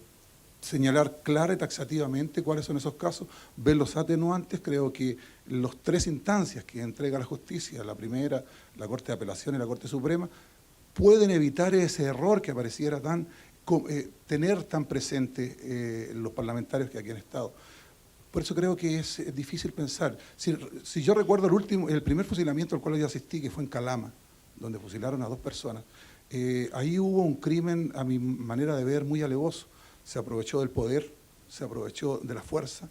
señalar clara y taxativamente cuáles son esos casos, ver los atenuantes. Creo que las 3 instancias que entrega la justicia, la primera, la Corte de Apelación y la Corte Suprema, pueden evitar ese error que pareciera tener tan presente los parlamentarios que aquí han estado. Por eso creo que es difícil pensar. Si yo recuerdo el primer fusilamiento al cual yo asistí, que fue en Calama, donde fusilaron a 2 personas, ahí hubo un crimen, a mi manera de ver, muy alevoso. Se aprovechó del poder, se aprovechó de la fuerza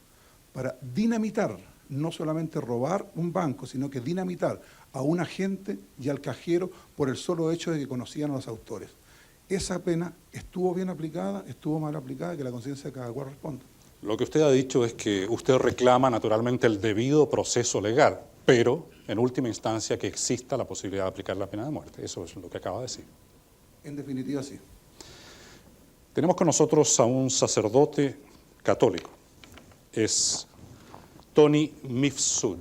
para dinamitar, no solamente robar un banco, sino que dinamitar a un agente y al cajero por el solo hecho de que conocían a los autores. Esa pena estuvo bien aplicada, estuvo mal aplicada, que la conciencia de cada cual responda. Lo que usted ha dicho es que usted reclama naturalmente el debido proceso legal, pero en última instancia que exista la posibilidad de aplicar la pena de muerte. Eso es lo que acaba de decir. En definitiva, sí. Tenemos con nosotros a un sacerdote católico. Es Tony Mifsud.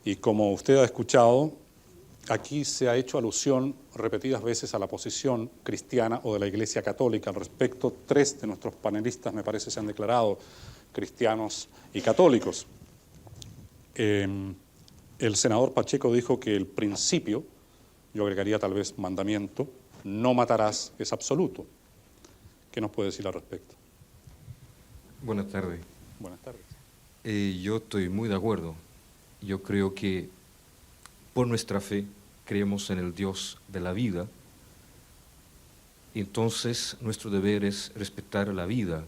Y como usted ha escuchado, aquí se ha hecho alusión repetidas veces a la posición cristiana o de la Iglesia Católica al respecto. 3 de nuestros panelistas, me parece, se han declarado cristianos y católicos. El senador Pacheco dijo que el principio, yo agregaría tal vez mandamiento, no matarás, es absoluto. ¿Qué nos puede decir al respecto? Buenas tardes. Buenas tardes. Yo estoy muy de acuerdo. Yo creo que por nuestra fe creemos en el Dios de la vida. Entonces nuestro deber es respetar la vida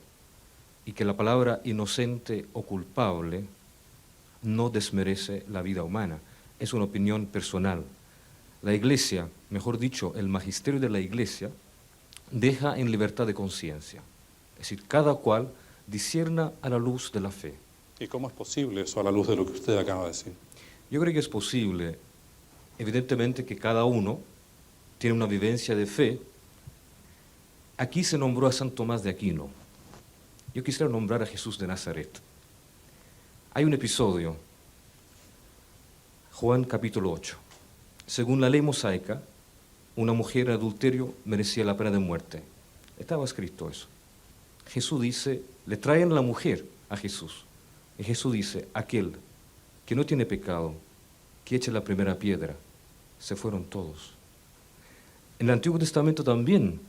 y que la palabra inocente o culpable no desmerece la vida humana. Es una opinión personal. La Iglesia, mejor dicho, el magisterio de la Iglesia, deja en libertad de conciencia. Es decir, cada cual discierna a la luz de la fe. ¿Y cómo es posible eso a la luz de lo que usted acaba de decir? Yo creo que es posible. Evidentemente que cada uno tiene una vivencia de fe. Aquí se nombró a San Tomás de Aquino. Yo quisiera nombrar a Jesús de Nazaret. Hay un episodio, Juan capítulo 8. Según la ley mosaica, una mujer en adulterio merecía la pena de muerte. Estaba escrito eso. Jesús dice, le traen la mujer a Jesús. Y Jesús dice, aquel que no tiene pecado, que eche la primera piedra. Se fueron todos. En el Antiguo Testamento también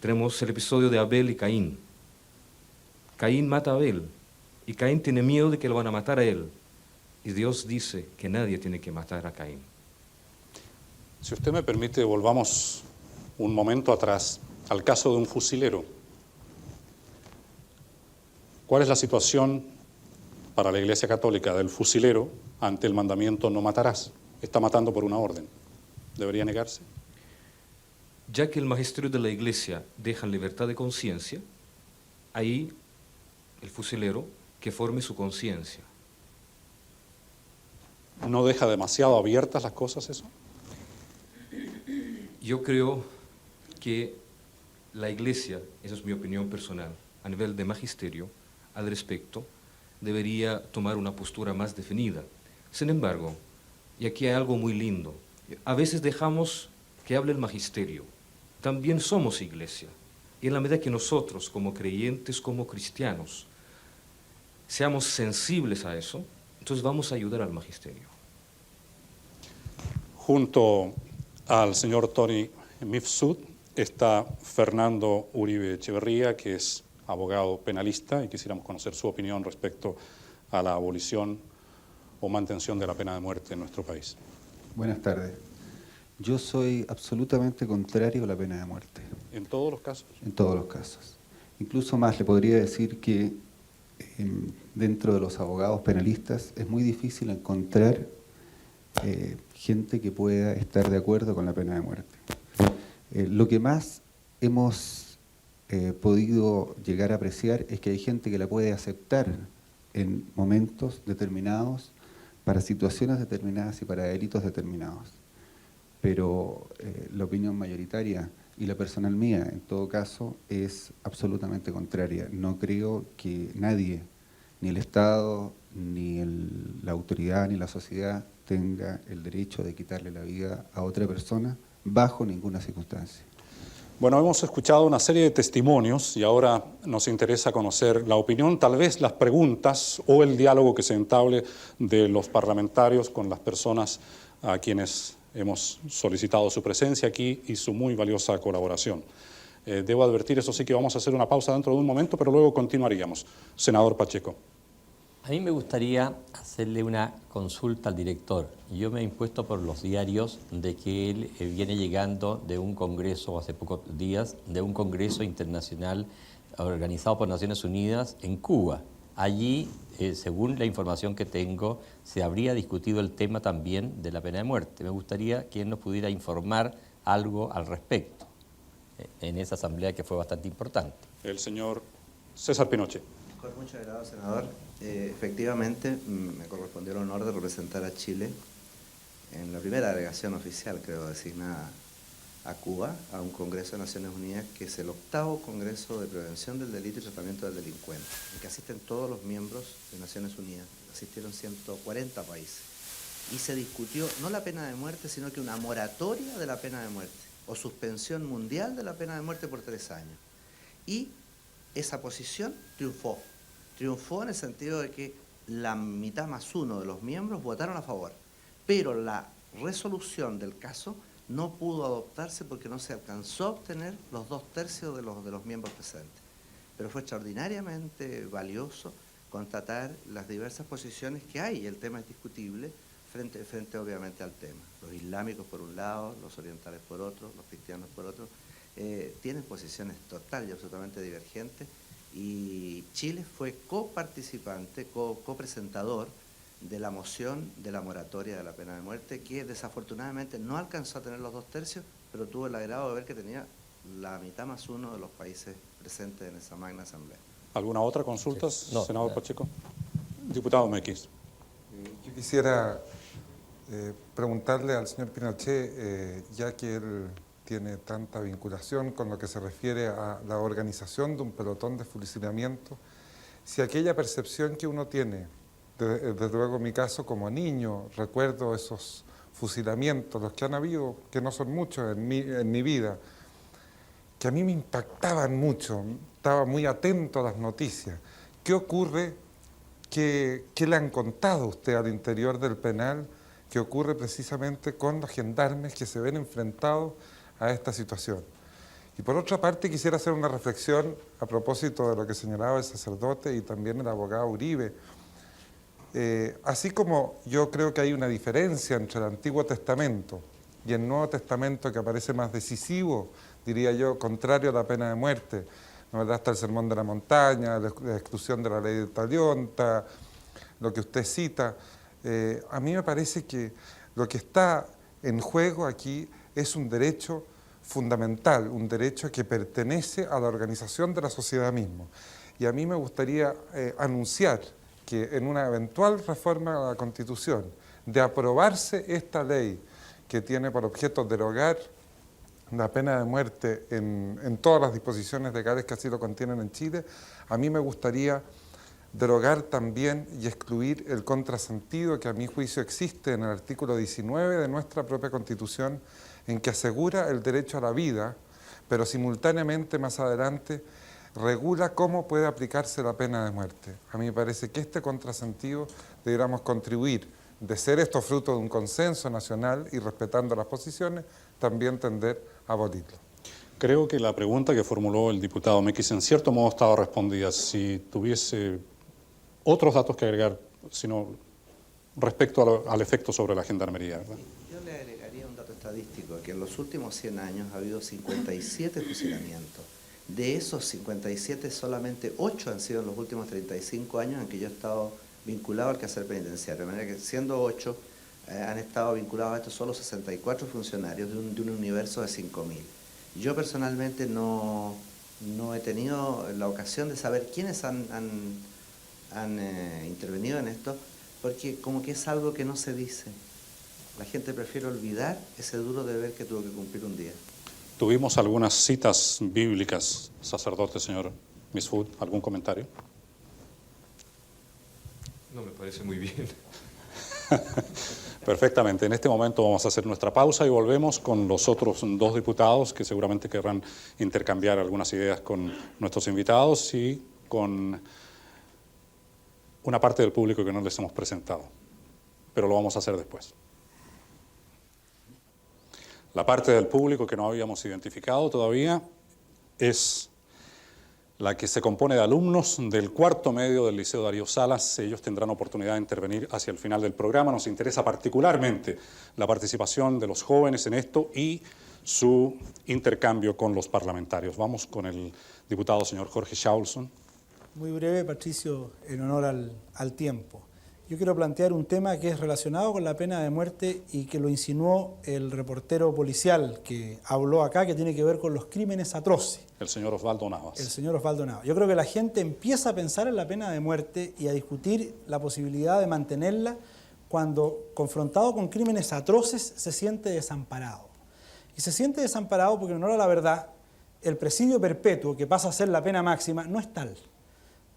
tenemos el episodio de Abel y Caín. Caín mata a Abel y Caín tiene miedo de que lo van a matar a él. Y Dios dice que nadie tiene que matar a Caín. Si usted me permite, volvamos un momento atrás al caso de un fusilero. ¿Cuál es la situación para la Iglesia Católica del fusilero ante el mandamiento no matarás? Está matando por una orden. ¿Debería negarse? Ya que el magisterio de la Iglesia deja en libertad de conciencia, ahí el fusilero que forme su conciencia. ¿No deja demasiado abiertas las cosas eso? Yo creo que la Iglesia, esa es mi opinión personal, a nivel de magisterio, al respecto, debería tomar una postura más definida. Sin embargo, y aquí hay algo muy lindo, a veces dejamos que hable el magisterio. También somos Iglesia. Y en la medida que nosotros, como creyentes, como cristianos, seamos sensibles a eso, entonces vamos a ayudar al magisterio. Junto al señor Tony Mifsud está Fernando Uribe Echeverría, que es abogado penalista, y quisiéramos conocer su opinión respecto a la abolición o mantención de la pena de muerte en nuestro país. Buenas tardes. Yo soy absolutamente contrario a la pena de muerte. ¿En todos los casos? En todos los casos. Incluso más, le podría decir que dentro de los abogados penalistas es muy difícil encontrar gente que pueda estar de acuerdo con la pena de muerte. Lo que más hemos podido llegar a apreciar es que hay gente que la puede aceptar en momentos determinados, para situaciones determinadas y para delitos determinados. Pero la opinión mayoritaria y la personal mía, en todo caso, es absolutamente contraria. No creo que nadie, ni el Estado, ni la autoridad, ni la sociedad, tenga el derecho de quitarle la vida a otra persona bajo ninguna circunstancia. Bueno, hemos escuchado una serie de testimonios y ahora nos interesa conocer la opinión, tal vez las preguntas o el diálogo que se entable de los parlamentarios con las personas a quienes hemos solicitado su presencia aquí y su muy valiosa colaboración. Debo advertir, eso sí, que vamos a hacer una pausa dentro de un momento, pero luego continuaríamos. Senador Pacheco. A mí me gustaría hacerle una consulta al director. Yo me he impuesto por los diarios de que él viene llegando de un congreso, hace pocos días, de un congreso internacional organizado por Naciones Unidas en Cuba. Allí, según la información que tengo, se habría discutido el tema también de la pena de muerte. Me gustaría que él nos pudiera informar algo al respecto en esa asamblea que fue bastante importante. El señor César Pinochet. Con mucho agrado, senador. Efectivamente, me correspondió el honor de representar a Chile en la primera delegación oficial, creo, designada a Cuba, a un Congreso de Naciones Unidas, que es el 8º Congreso de Prevención del Delito y Tratamiento del Delincuente, en que asisten todos los miembros de Naciones Unidas. Asistieron 140 países. Y se discutió no la pena de muerte, sino que una moratoria de la pena de muerte, o suspensión mundial de la pena de muerte por 3 años. Y esa posición triunfó. Triunfó en el sentido de que la mitad más uno de los miembros votaron a favor, pero la resolución del caso no pudo adoptarse porque no se alcanzó a obtener los 2/3 de los miembros presentes. Pero fue extraordinariamente valioso constatar las diversas posiciones que hay, y el tema es discutible, frente obviamente al tema. Los islámicos por un lado, los orientales por otro, los cristianos por otro, tienen posiciones total y absolutamente divergentes, y Chile fue coparticipante, copresentador de la moción de la moratoria de la pena de muerte, que desafortunadamente no alcanzó a tener los 2/3, pero tuvo el agrado de ver que tenía la mitad más uno de los países presentes en esa magna asamblea. ¿Alguna otra consulta, No, senador Pacheco? Diputado Mequis. Yo quisiera preguntarle al señor Pinochet, ya que él tiene tanta vinculación con lo que se refiere a la organización de un pelotón de fusilamiento, si aquella percepción que uno tiene, desde luego en mi caso como niño, recuerdo esos fusilamientos, los que han habido, que no son muchos en mi vida, que a mí me impactaban mucho, estaba muy atento a las noticias. ¿Qué ocurre? ¿Qué le han contado a usted al interior del penal? ¿Qué ocurre precisamente con los gendarmes que se ven enfrentados a esta situación? Y por otra parte quisiera hacer una reflexión a propósito de lo que señalaba el sacerdote y también el abogado Uribe. Así como yo creo que hay una diferencia entre el Antiguo Testamento y el Nuevo Testamento, que aparece más decisivo, diría yo, contrario a la pena de muerte, ¿no verdad? Está el Sermón de la Montaña, la exclusión de la ley de Talionta, lo que usted cita. A mí me parece que lo que está en juego aquí es un derecho fundamental, un derecho que pertenece a la organización de la sociedad misma. Y a mí me gustaría anunciar que en una eventual reforma a la Constitución, de aprobarse esta ley que tiene por objeto derogar la pena de muerte en todas las disposiciones legales que así lo contienen en Chile, a mí me gustaría derogar también y excluir el contrasentido que a mi juicio existe en el artículo 19 de nuestra propia Constitución, en que asegura el derecho a la vida, pero simultáneamente más adelante regula cómo puede aplicarse la pena de muerte. A mí me parece que este contrasentido deberíamos contribuir, de ser esto fruto de un consenso nacional y respetando las posiciones, también tender a abolirlo. Creo que la pregunta que formuló el diputado Mekis en cierto modo estaba respondida. Si tuviese otros datos que agregar, sino respecto al efecto sobre la gendarmería, ¿verdad? Yo le agregaría un dato estadístico, que en los últimos 100 años ha habido 57 fusilamientos. De esos 57, solamente 8 han sido en los últimos 35 años en que yo he estado vinculado al quehacer penitenciario. De manera que siendo 8, han estado vinculados a esto solo 64 funcionarios de un universo de 5.000. Yo personalmente no he tenido la ocasión de saber quiénes han intervenido en esto, porque como que es algo que no se dice. La gente prefiere olvidar ese duro deber que tuvo que cumplir un día. Tuvimos algunas citas bíblicas, sacerdote, señor Misfud. ¿Algún comentario? No me parece muy bien. Perfectamente. En este momento vamos a hacer nuestra pausa y volvemos con los otros dos diputados que seguramente querrán intercambiar algunas ideas con nuestros invitados y con una parte del público que no les hemos presentado. Pero lo vamos a hacer después. La parte del público que no habíamos identificado todavía es la que se compone de alumnos del cuarto medio del Liceo Darío Salas. Ellos tendrán oportunidad de intervenir hacia el final del programa. Nos interesa particularmente la participación de los jóvenes en esto y su intercambio con los parlamentarios. Vamos con el diputado señor Jorge Shaulson. Muy breve, Patricio, en honor al tiempo. Yo quiero plantear un tema que es relacionado con la pena de muerte y que lo insinuó el reportero policial que habló acá, que tiene que ver con los crímenes atroces. El señor Osvaldo Navas. El señor Osvaldo Navas. Yo creo que la gente empieza a pensar en la pena de muerte y a discutir la posibilidad de mantenerla cuando, confrontado con crímenes atroces, se siente desamparado. Y se siente desamparado porque, en honor a la verdad, el presidio perpetuo, que pasa a ser la pena máxima, no es tal.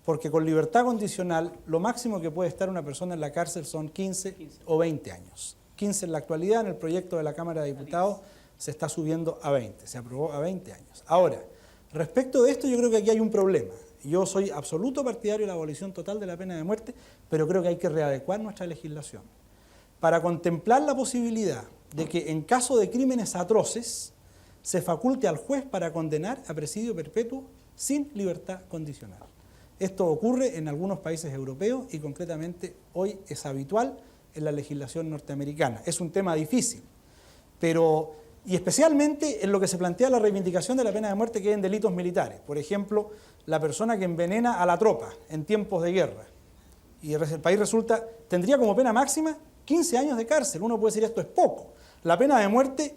Porque con libertad condicional, lo máximo que puede estar una persona en la cárcel son 15 o 20 años. 15 en la actualidad, en el proyecto de la Cámara de Diputados se está subiendo a 20, se aprobó a 20 años. Ahora, respecto de esto, yo creo que aquí hay un problema. Yo soy absoluto partidario de la abolición total de la pena de muerte, pero creo que hay que readecuar nuestra legislación para contemplar la posibilidad de que en caso de crímenes atroces se faculte al juez para condenar a presidio perpetuo sin libertad condicional. Esto ocurre en algunos países europeos y concretamente hoy es habitual en la legislación norteamericana. Es un tema difícil, y especialmente en lo que se plantea la reivindicación de la pena de muerte que hay en delitos militares. Por ejemplo, la persona que envenena a la tropa en tiempos de guerra. Y el país tendría como pena máxima 15 años de cárcel. Uno puede decir esto es poco. La pena de muerte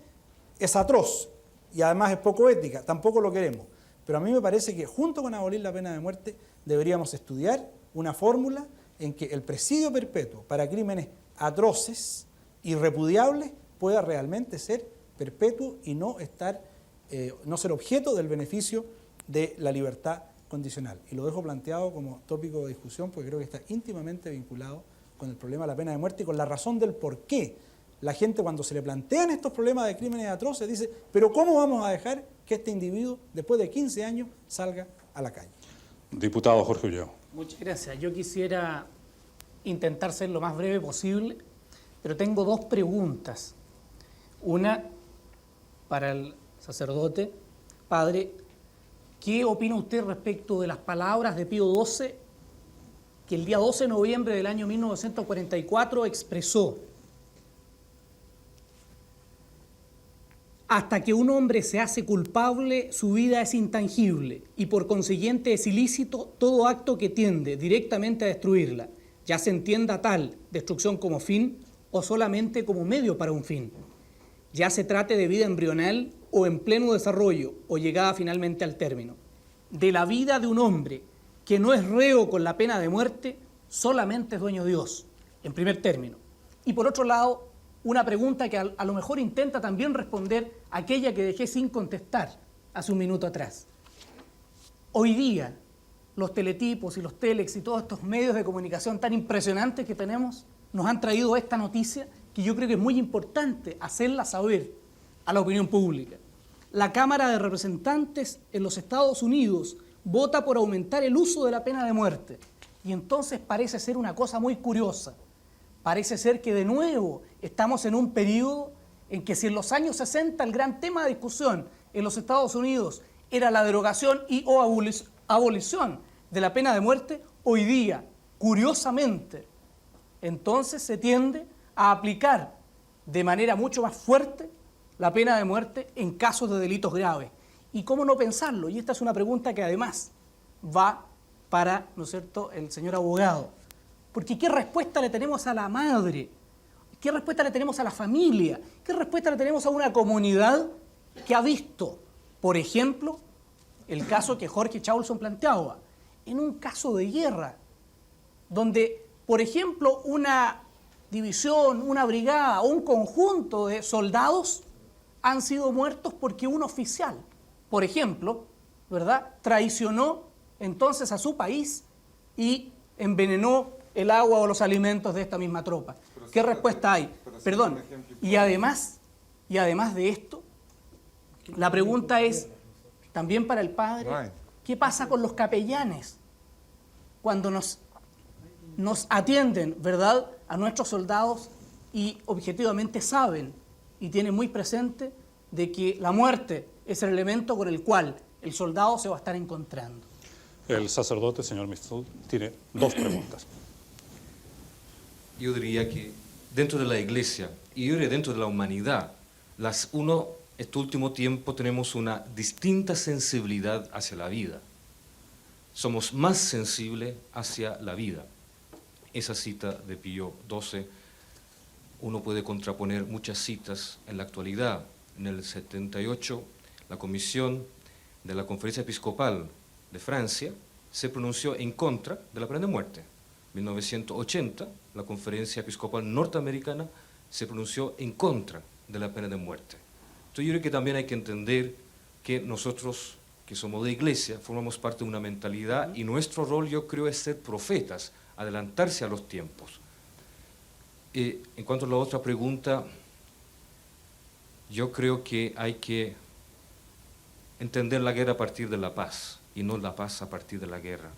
es atroz y además es poco ética, tampoco lo queremos. Pero a mí me parece que junto con abolir la pena de muerte deberíamos estudiar una fórmula en que el presidio perpetuo para crímenes atroces y repudiables pueda realmente ser perpetuo y no ser objeto del beneficio de la libertad condicional. Y lo dejo planteado como tópico de discusión porque creo que está íntimamente vinculado con el problema de la pena de muerte y con la razón del por qué la gente, cuando se le plantean estos problemas de crímenes atroces, dice, pero ¿cómo vamos a dejar que este individuo, después de 15 años, salga a la calle? Diputado Jorge Ulloa. Muchas gracias. Yo quisiera intentar ser lo más breve posible, pero tengo dos preguntas. Una para el sacerdote. Padre, ¿qué opina usted respecto de las palabras de Pío XII, que el día 12 de noviembre del año 1944 expresó: hasta que un hombre se hace culpable, su vida es intangible y por consiguiente es ilícito todo acto que tiende directamente a destruirla, ya se entienda tal destrucción como fin o solamente como medio para un fin, ya se trate de vida embrional o en pleno desarrollo o llegada finalmente al término. De la vida de un hombre que no es reo con la pena de muerte, solamente es dueño Dios, en primer término. Y por otro lado, una pregunta que a lo mejor intenta también responder aquella que dejé sin contestar hace un minuto atrás. Hoy día, los teletipos y los telex y todos estos medios de comunicación tan impresionantes que tenemos nos han traído esta noticia que yo creo que es muy importante hacerla saber a la opinión pública. La Cámara de Representantes en los Estados Unidos vota por aumentar el uso de la pena de muerte. Y entonces parece ser una cosa muy curiosa. Parece ser que de nuevo estamos en un periodo en que si en los años 60 el gran tema de discusión en los Estados Unidos era la derogación y o abolición de la pena de muerte, hoy día, curiosamente, entonces se tiende a aplicar de manera mucho más fuerte la pena de muerte en casos de delitos graves. ¿Y cómo no pensarlo? Y esta es una pregunta que además va para, ¿no es cierto?, el señor abogado. Porque ¿qué respuesta le tenemos a la madre? ¿Qué respuesta le tenemos a la familia? ¿Qué respuesta le tenemos a una comunidad que ha visto, por ejemplo, el caso que Jorge Chaulson planteaba, en un caso de guerra, donde, por ejemplo, una división, una brigada o un conjunto de soldados han sido muertos porque un oficial, por ejemplo, ¿verdad?, traicionó entonces a su país y envenenó el agua o los alimentos de esta misma tropa? ¿Qué respuesta hay? Perdón. Y además de esto, la pregunta es también para el padre, ¿qué pasa con los capellanes cuando nos atienden, ¿verdad?, a nuestros soldados y objetivamente saben y tienen muy presente de que la muerte es el elemento con el cual el soldado se va a estar encontrando? El sacerdote, señor Mistul, tiene dos preguntas. Yo diría que dentro de la Iglesia y yo diría dentro de la humanidad, este último tiempo tenemos una distinta sensibilidad hacia la vida. Somos más sensibles hacia la vida. Esa cita de Pío XII, uno puede contraponer muchas citas en la actualidad. En el 78, la Comisión de la Conferencia Episcopal de Francia se pronunció en contra de la pena de muerte. En 1980, la Conferencia Episcopal Norteamericana se pronunció en contra de la pena de muerte. Entonces yo creo que también hay que entender que nosotros, que somos de iglesia, formamos parte de una mentalidad y nuestro rol, yo creo, es ser profetas, adelantarse a los tiempos. En cuanto a la otra pregunta, yo creo que hay que entender la guerra a partir de la paz y no la paz a partir de la guerra.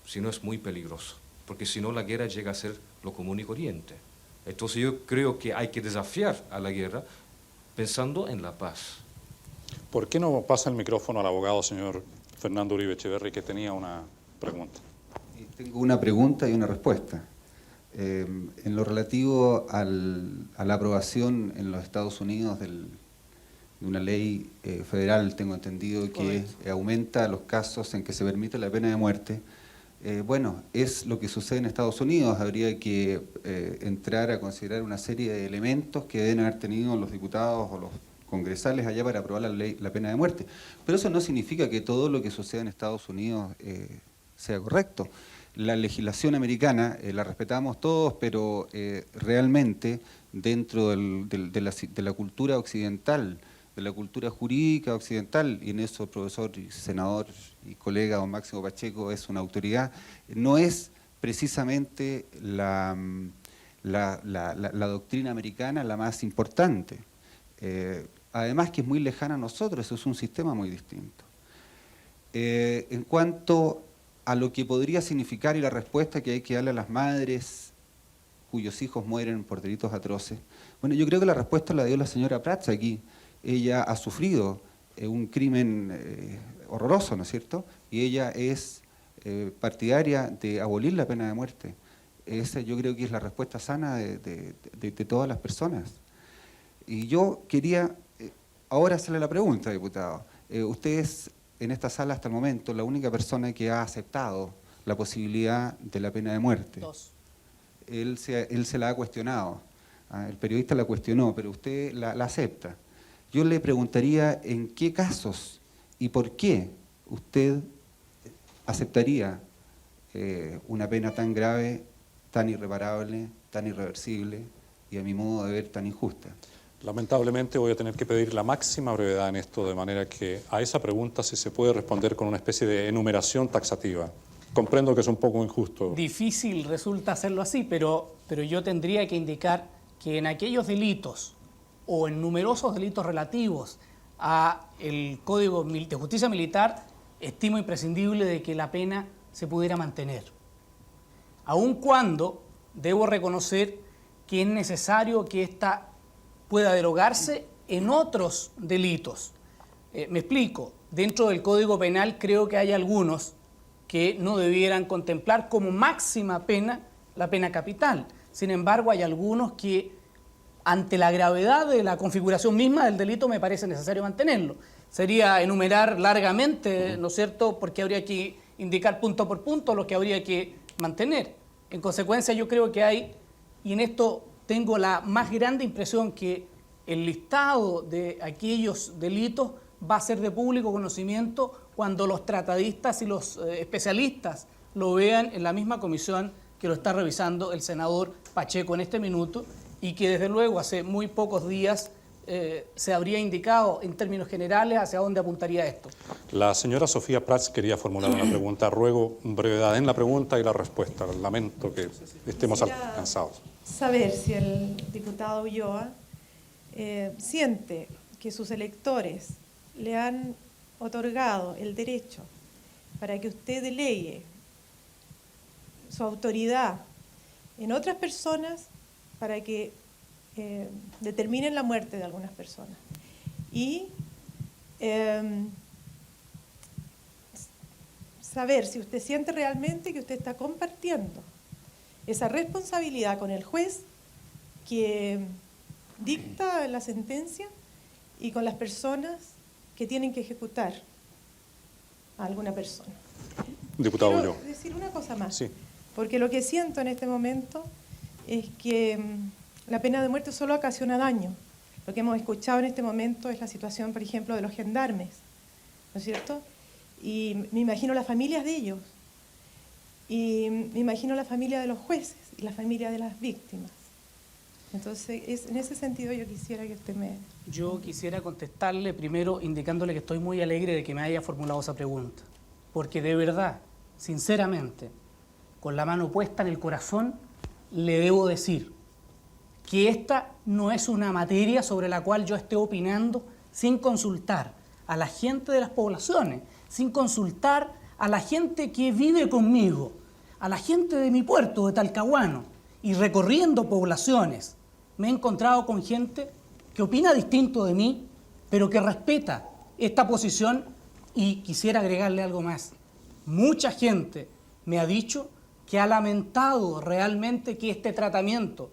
Si no es muy peligroso, porque si no la guerra llega a ser lo común y corriente. Entonces yo creo que hay que desafiar a la guerra pensando en la paz. ¿Por qué no pasa el micrófono al abogado, señor Fernando Uribe Echeverri, que tenía una pregunta? Tengo una pregunta y una respuesta. En lo relativo a la aprobación en los Estados Unidos de una ley federal, tengo entendido, que aumenta los casos en que se permite la pena de muerte. Bueno, es lo que sucede en Estados Unidos. Habría que entrar a considerar una serie de elementos que deben haber tenido los diputados o los congresales allá para aprobar la pena de muerte. Pero eso no significa que todo lo que sucede en Estados Unidos sea correcto. La legislación americana la respetamos todos, pero realmente dentro de la cultura occidental, de la cultura jurídica occidental, y en eso el profesor y senador y colega don Máximo Pacheco es una autoridad, no es precisamente la doctrina americana la más importante. Además que es muy lejana a nosotros, eso es un sistema muy distinto. En cuanto a lo que podría significar y la respuesta que hay que darle a las madres cuyos hijos mueren por delitos atroces, bueno, yo creo que la respuesta la dio la señora Prats aquí. Ella ha sufrido un crimen horroroso, ¿no es cierto? Y ella es partidaria de abolir la pena de muerte. Esa yo creo que es la respuesta sana de todas las personas. Y yo quería ahora hacerle la pregunta, diputado. Usted es en esta sala hasta el momento la única persona que ha aceptado la posibilidad de la pena de muerte. Él se la ha cuestionado. El periodista la cuestionó, pero usted la acepta. Yo le preguntaría en qué casos y por qué usted aceptaría una pena tan grave, tan irreparable, tan irreversible, y a mi modo de ver tan injusta. Lamentablemente voy a tener que pedir la máxima brevedad en esto, de manera que a esa pregunta sí se puede responder con una especie de enumeración taxativa. Comprendo que es un poco injusto. Difícil resulta hacerlo así, pero yo tendría que indicar que en aquellos delitos o en numerosos delitos relativos a el Código de Justicia Militar, estimo imprescindible de que la pena se pudiera mantener. Aun cuando debo reconocer que es necesario que ésta pueda derogarse en otros delitos. Me explico, dentro del Código Penal creo que hay algunos que no debieran contemplar como máxima pena la pena capital. Sin embargo, hay algunos que, ante la gravedad de la configuración misma del delito, me parece necesario mantenerlo. Sería enumerar largamente, ¿no es cierto?, porque habría que indicar punto por punto lo que habría que mantener. En consecuencia, yo creo que hay, y en esto tengo la más grande impresión, que el listado de aquellos delitos va a ser de público conocimiento cuando los tratadistas y los especialistas lo vean en la misma comisión que lo está revisando el senador Pacheco en este minuto, y que desde luego hace muy pocos días se habría indicado en términos generales hacia dónde apuntaría esto. La señora Sofía Prats quería formular una pregunta. Ruego brevedad en la pregunta y la respuesta. Lamento que estemos cansados. Saber si el diputado Ulloa siente que sus electores le han otorgado el derecho para que usted delegue su autoridad en otras personas para que determinen la muerte de algunas personas. Y saber si usted siente realmente que usted está compartiendo esa responsabilidad con el juez que dicta la sentencia y con las personas que tienen que ejecutar a alguna persona. Diputado Quiero Ulloa. decir una cosa más, Sí. porque lo que siento en este momento es que la pena de muerte solo ocasiona daño. Lo que hemos escuchado en este momento es la situación, por ejemplo, de los gendarmes, ¿no es cierto? Y me imagino las familias de ellos, y me imagino la familia de los jueces y la familia de las víctimas. Entonces, en ese sentido yo quisiera que usted me... Yo quisiera contestarle primero indicándole que estoy muy alegre de que me haya formulado esa pregunta, porque de verdad, sinceramente, con la mano puesta en el corazón, le debo decir que esta no es una materia sobre la cual yo esté opinando sin consultar a la gente de las poblaciones, sin consultar a la gente que vive conmigo, a la gente de mi puerto de Talcahuano, y recorriendo poblaciones me he encontrado con gente que opina distinto de mí, pero que respeta esta posición, y quisiera agregarle algo más. Mucha gente me ha dicho que ha lamentado realmente que este tratamiento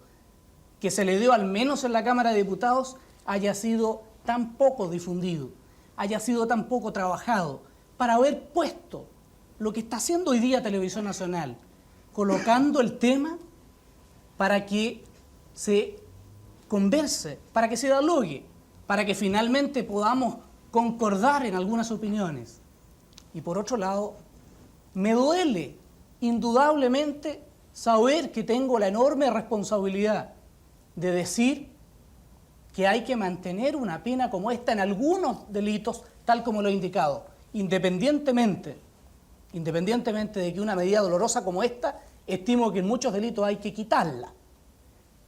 que se le dio, al menos en la Cámara de Diputados, haya sido tan poco difundido, haya sido tan poco trabajado, para haber puesto lo que está haciendo hoy día Televisión Nacional, colocando el tema para que se converse, para que se dialogue, para que finalmente podamos concordar en algunas opiniones. Y por otro lado, me duele indudablemente saber que tengo la enorme responsabilidad de decir que hay que mantener una pena como esta en algunos delitos, tal como lo he indicado, independientemente de que una medida dolorosa como esta, estimo que en muchos delitos hay que quitarla.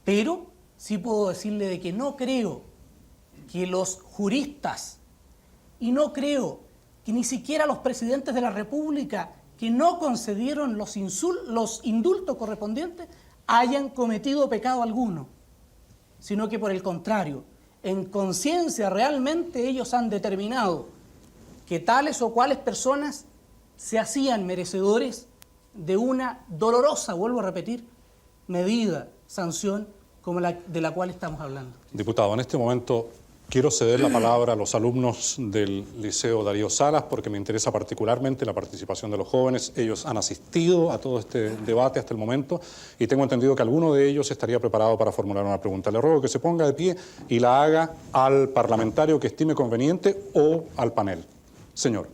Pero sí puedo decirle de que no creo que los juristas, y no creo que ni siquiera los presidentes de la República, que no concedieron los indultos correspondientes, hayan cometido pecado alguno, sino que por el contrario, en conciencia realmente ellos han determinado que tales o cuales personas se hacían merecedores de una dolorosa, vuelvo a repetir, medida, sanción como la de la cual estamos hablando. Diputado, en este momento quiero ceder la palabra a los alumnos del Liceo Darío Salas, porque me interesa particularmente la participación de los jóvenes. Ellos han asistido a todo este debate hasta el momento y tengo entendido que alguno de ellos estaría preparado para formular una pregunta. Le ruego que se ponga de pie y la haga al parlamentario que estime conveniente o al panel. Señor.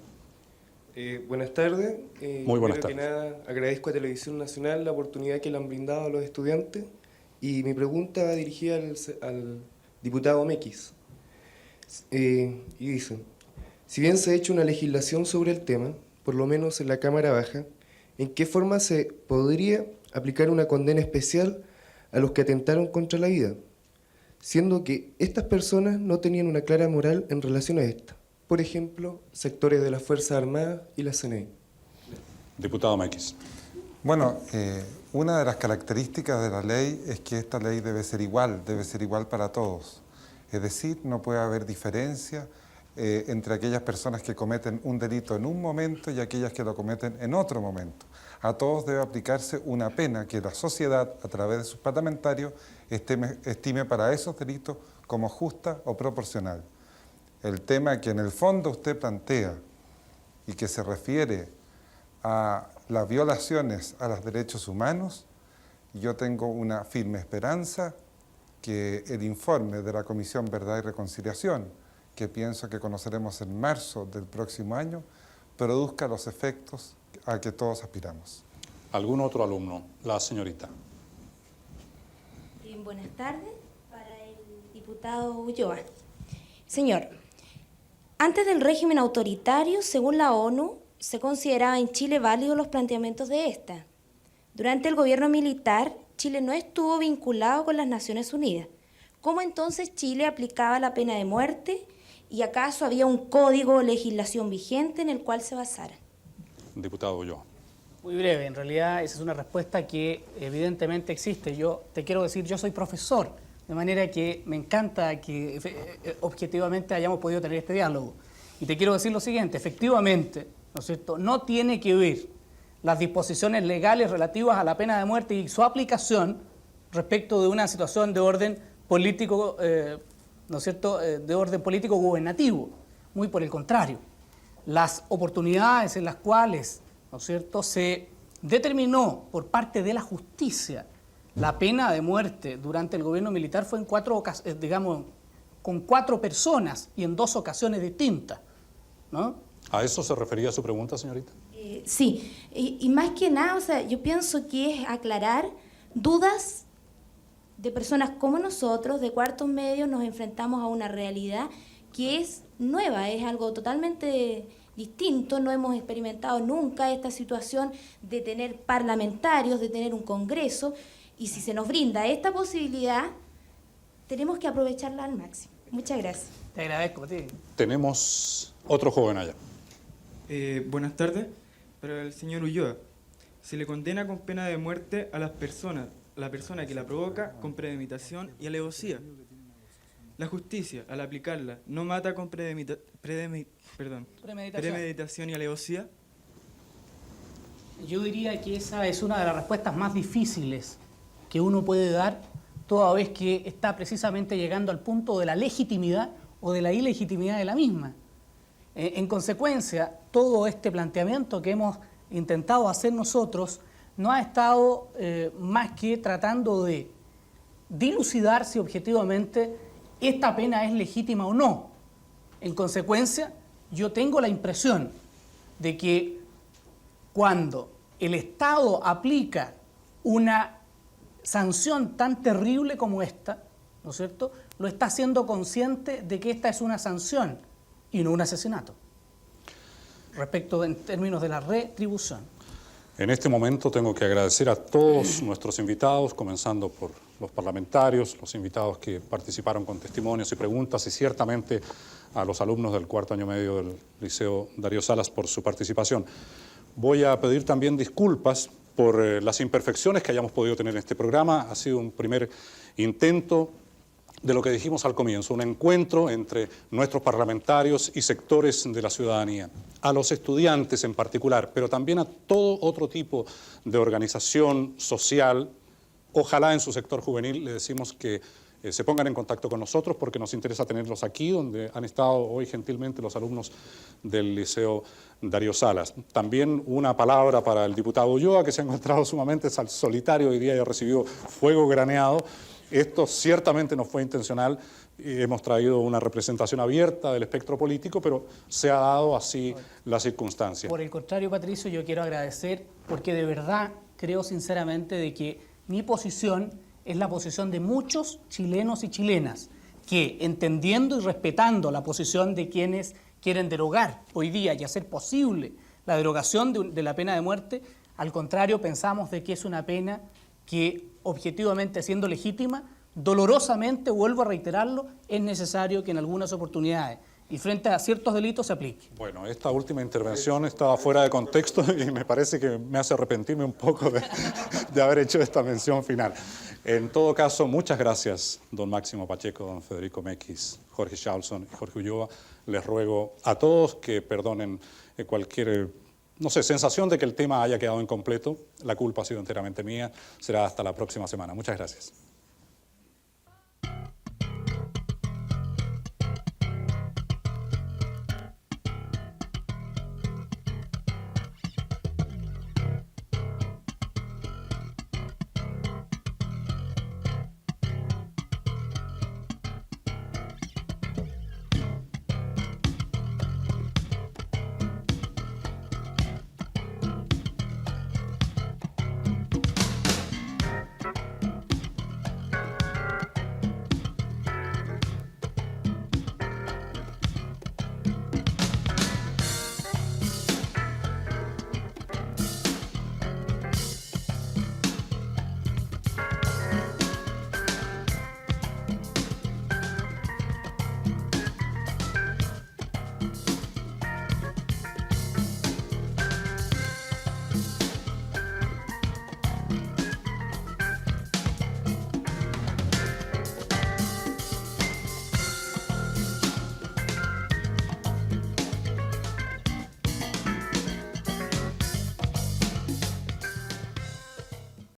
Buenas tardes. Muy buenas tardes. Primero que nada, agradezco a Televisión Nacional la oportunidad que le han brindado a los estudiantes Y mi pregunta va dirigida al diputado Mekis. Y dice, si bien se ha hecho una legislación sobre el tema, por lo menos en la Cámara Baja, ¿en qué forma se podría aplicar una condena especial a los que atentaron contra la vida, siendo que estas personas no tenían una clara moral en relación a esta? Por ejemplo, sectores de las Fuerzas Armadas y la CNI. Diputado Mekis. Bueno, una de las características de la ley es que esta ley debe ser igual para todos. Es decir, no puede haber diferencia entre aquellas personas que cometen un delito en un momento y aquellas que lo cometen en otro momento. A todos debe aplicarse una pena que la sociedad, a través de sus parlamentarios, estime para esos delitos como justa o proporcional. El tema que en el fondo usted plantea y que se refiere a las violaciones a los derechos humanos, yo tengo una firme esperanza que el informe de la Comisión Verdad y Reconciliación, que pienso que conoceremos en marzo del próximo año, produzca los efectos a que todos aspiramos. ¿Algún otro alumno? La señorita. Buenas tardes, para el diputado Ulloa. Señor, antes del régimen autoritario, según la ONU, se consideraba en Chile válidos los planteamientos de esta. Durante el gobierno militar, Chile no estuvo vinculado con las Naciones Unidas. ¿Cómo entonces Chile aplicaba la pena de muerte? ¿Y acaso había un código o legislación vigente en el cual se basara? Diputado Ulloa. Muy breve, en realidad esa es una respuesta que evidentemente existe. Yo te quiero decir, yo soy profesor, de manera que me encanta que objetivamente hayamos podido tener este diálogo. Y te quiero decir lo siguiente, efectivamente, ¿no es cierto?, no tiene que ver las disposiciones legales relativas a la pena de muerte y su aplicación respecto de una situación de orden político, ¿no es cierto?, de orden político gubernativo. Muy por el contrario. Las oportunidades en las cuales, ¿no es cierto?, se determinó por parte de la justicia la pena de muerte durante el gobierno militar fue en con 4 personas y en 2 ocasiones distintas, ¿no? ¿A eso se refería su pregunta, señorita? Sí, y más que nada, o sea, yo pienso que es aclarar dudas de personas como nosotros, de cuartos medios, nos enfrentamos a una realidad que es nueva, es algo totalmente distinto, no hemos experimentado nunca esta situación de tener parlamentarios, de tener un congreso, y si se nos brinda esta posibilidad, tenemos que aprovecharla al máximo. Muchas gracias. Te agradezco a ti. Tenemos otro joven allá. Buenas tardes. Para el señor Ulloa, se le condena con pena de muerte a la persona que la provoca con premeditación y alevosía. La justicia, al aplicarla, no mata con premeditación y alevosía. Yo diría que esa es una de las respuestas más difíciles que uno puede dar, toda vez que está precisamente llegando al punto de la legitimidad o de la ilegitimidad de la misma. En consecuencia, todo este planteamiento que hemos intentado hacer nosotros no ha estado más que tratando de dilucidar si objetivamente esta pena es legítima o no. En consecuencia, yo tengo la impresión de que cuando el Estado aplica una sanción tan terrible como esta, ¿no es cierto?, lo está haciendo consciente de que esta es una sanción y no un asesinato, respecto en términos de la retribución. En este momento tengo que agradecer a todos nuestros invitados, comenzando por los parlamentarios, los invitados que participaron con testimonios y preguntas, y ciertamente a los alumnos del 4º año medio del Liceo Darío Salas por su participación. Voy a pedir también disculpas por las imperfecciones que hayamos podido tener en este programa. Ha sido un primer intento de lo que dijimos al comienzo, un encuentro entre nuestros parlamentarios y sectores de la ciudadanía, a los estudiantes en particular, pero también a todo otro tipo de organización social. Ojalá en su sector juvenil le decimos que se pongan en contacto con nosotros porque nos interesa tenerlos aquí, donde han estado hoy gentilmente los alumnos del Liceo Darío Salas. También una palabra para el diputado Ulloa, que se ha encontrado sumamente solitario hoy día y ha recibido fuego graneado. Esto ciertamente no fue intencional, hemos traído una representación abierta del espectro político, pero se ha dado así la circunstancia. Por el contrario, Patricio, yo quiero agradecer porque de verdad creo sinceramente de que mi posición es la posición de muchos chilenos y chilenas que, entendiendo y respetando la posición de quienes quieren derogar hoy día y hacer posible la derogación de la pena de muerte, al contrario, pensamos de que es una pena que, objetivamente siendo legítima, dolorosamente, vuelvo a reiterarlo, es necesario que en algunas oportunidades y frente a ciertos delitos se aplique. Bueno, esta última intervención estaba fuera de contexto y me parece que me hace arrepentirme un poco de haber hecho esta mención final. En todo caso, muchas gracias, don Máximo Pacheco, don Federico Mequis, Jorge Charlson y Jorge Ulloa. Les ruego a todos que perdonen cualquier, no sé, sensación de que el tema haya quedado incompleto. La culpa ha sido enteramente mía. Será hasta la próxima semana. Muchas gracias.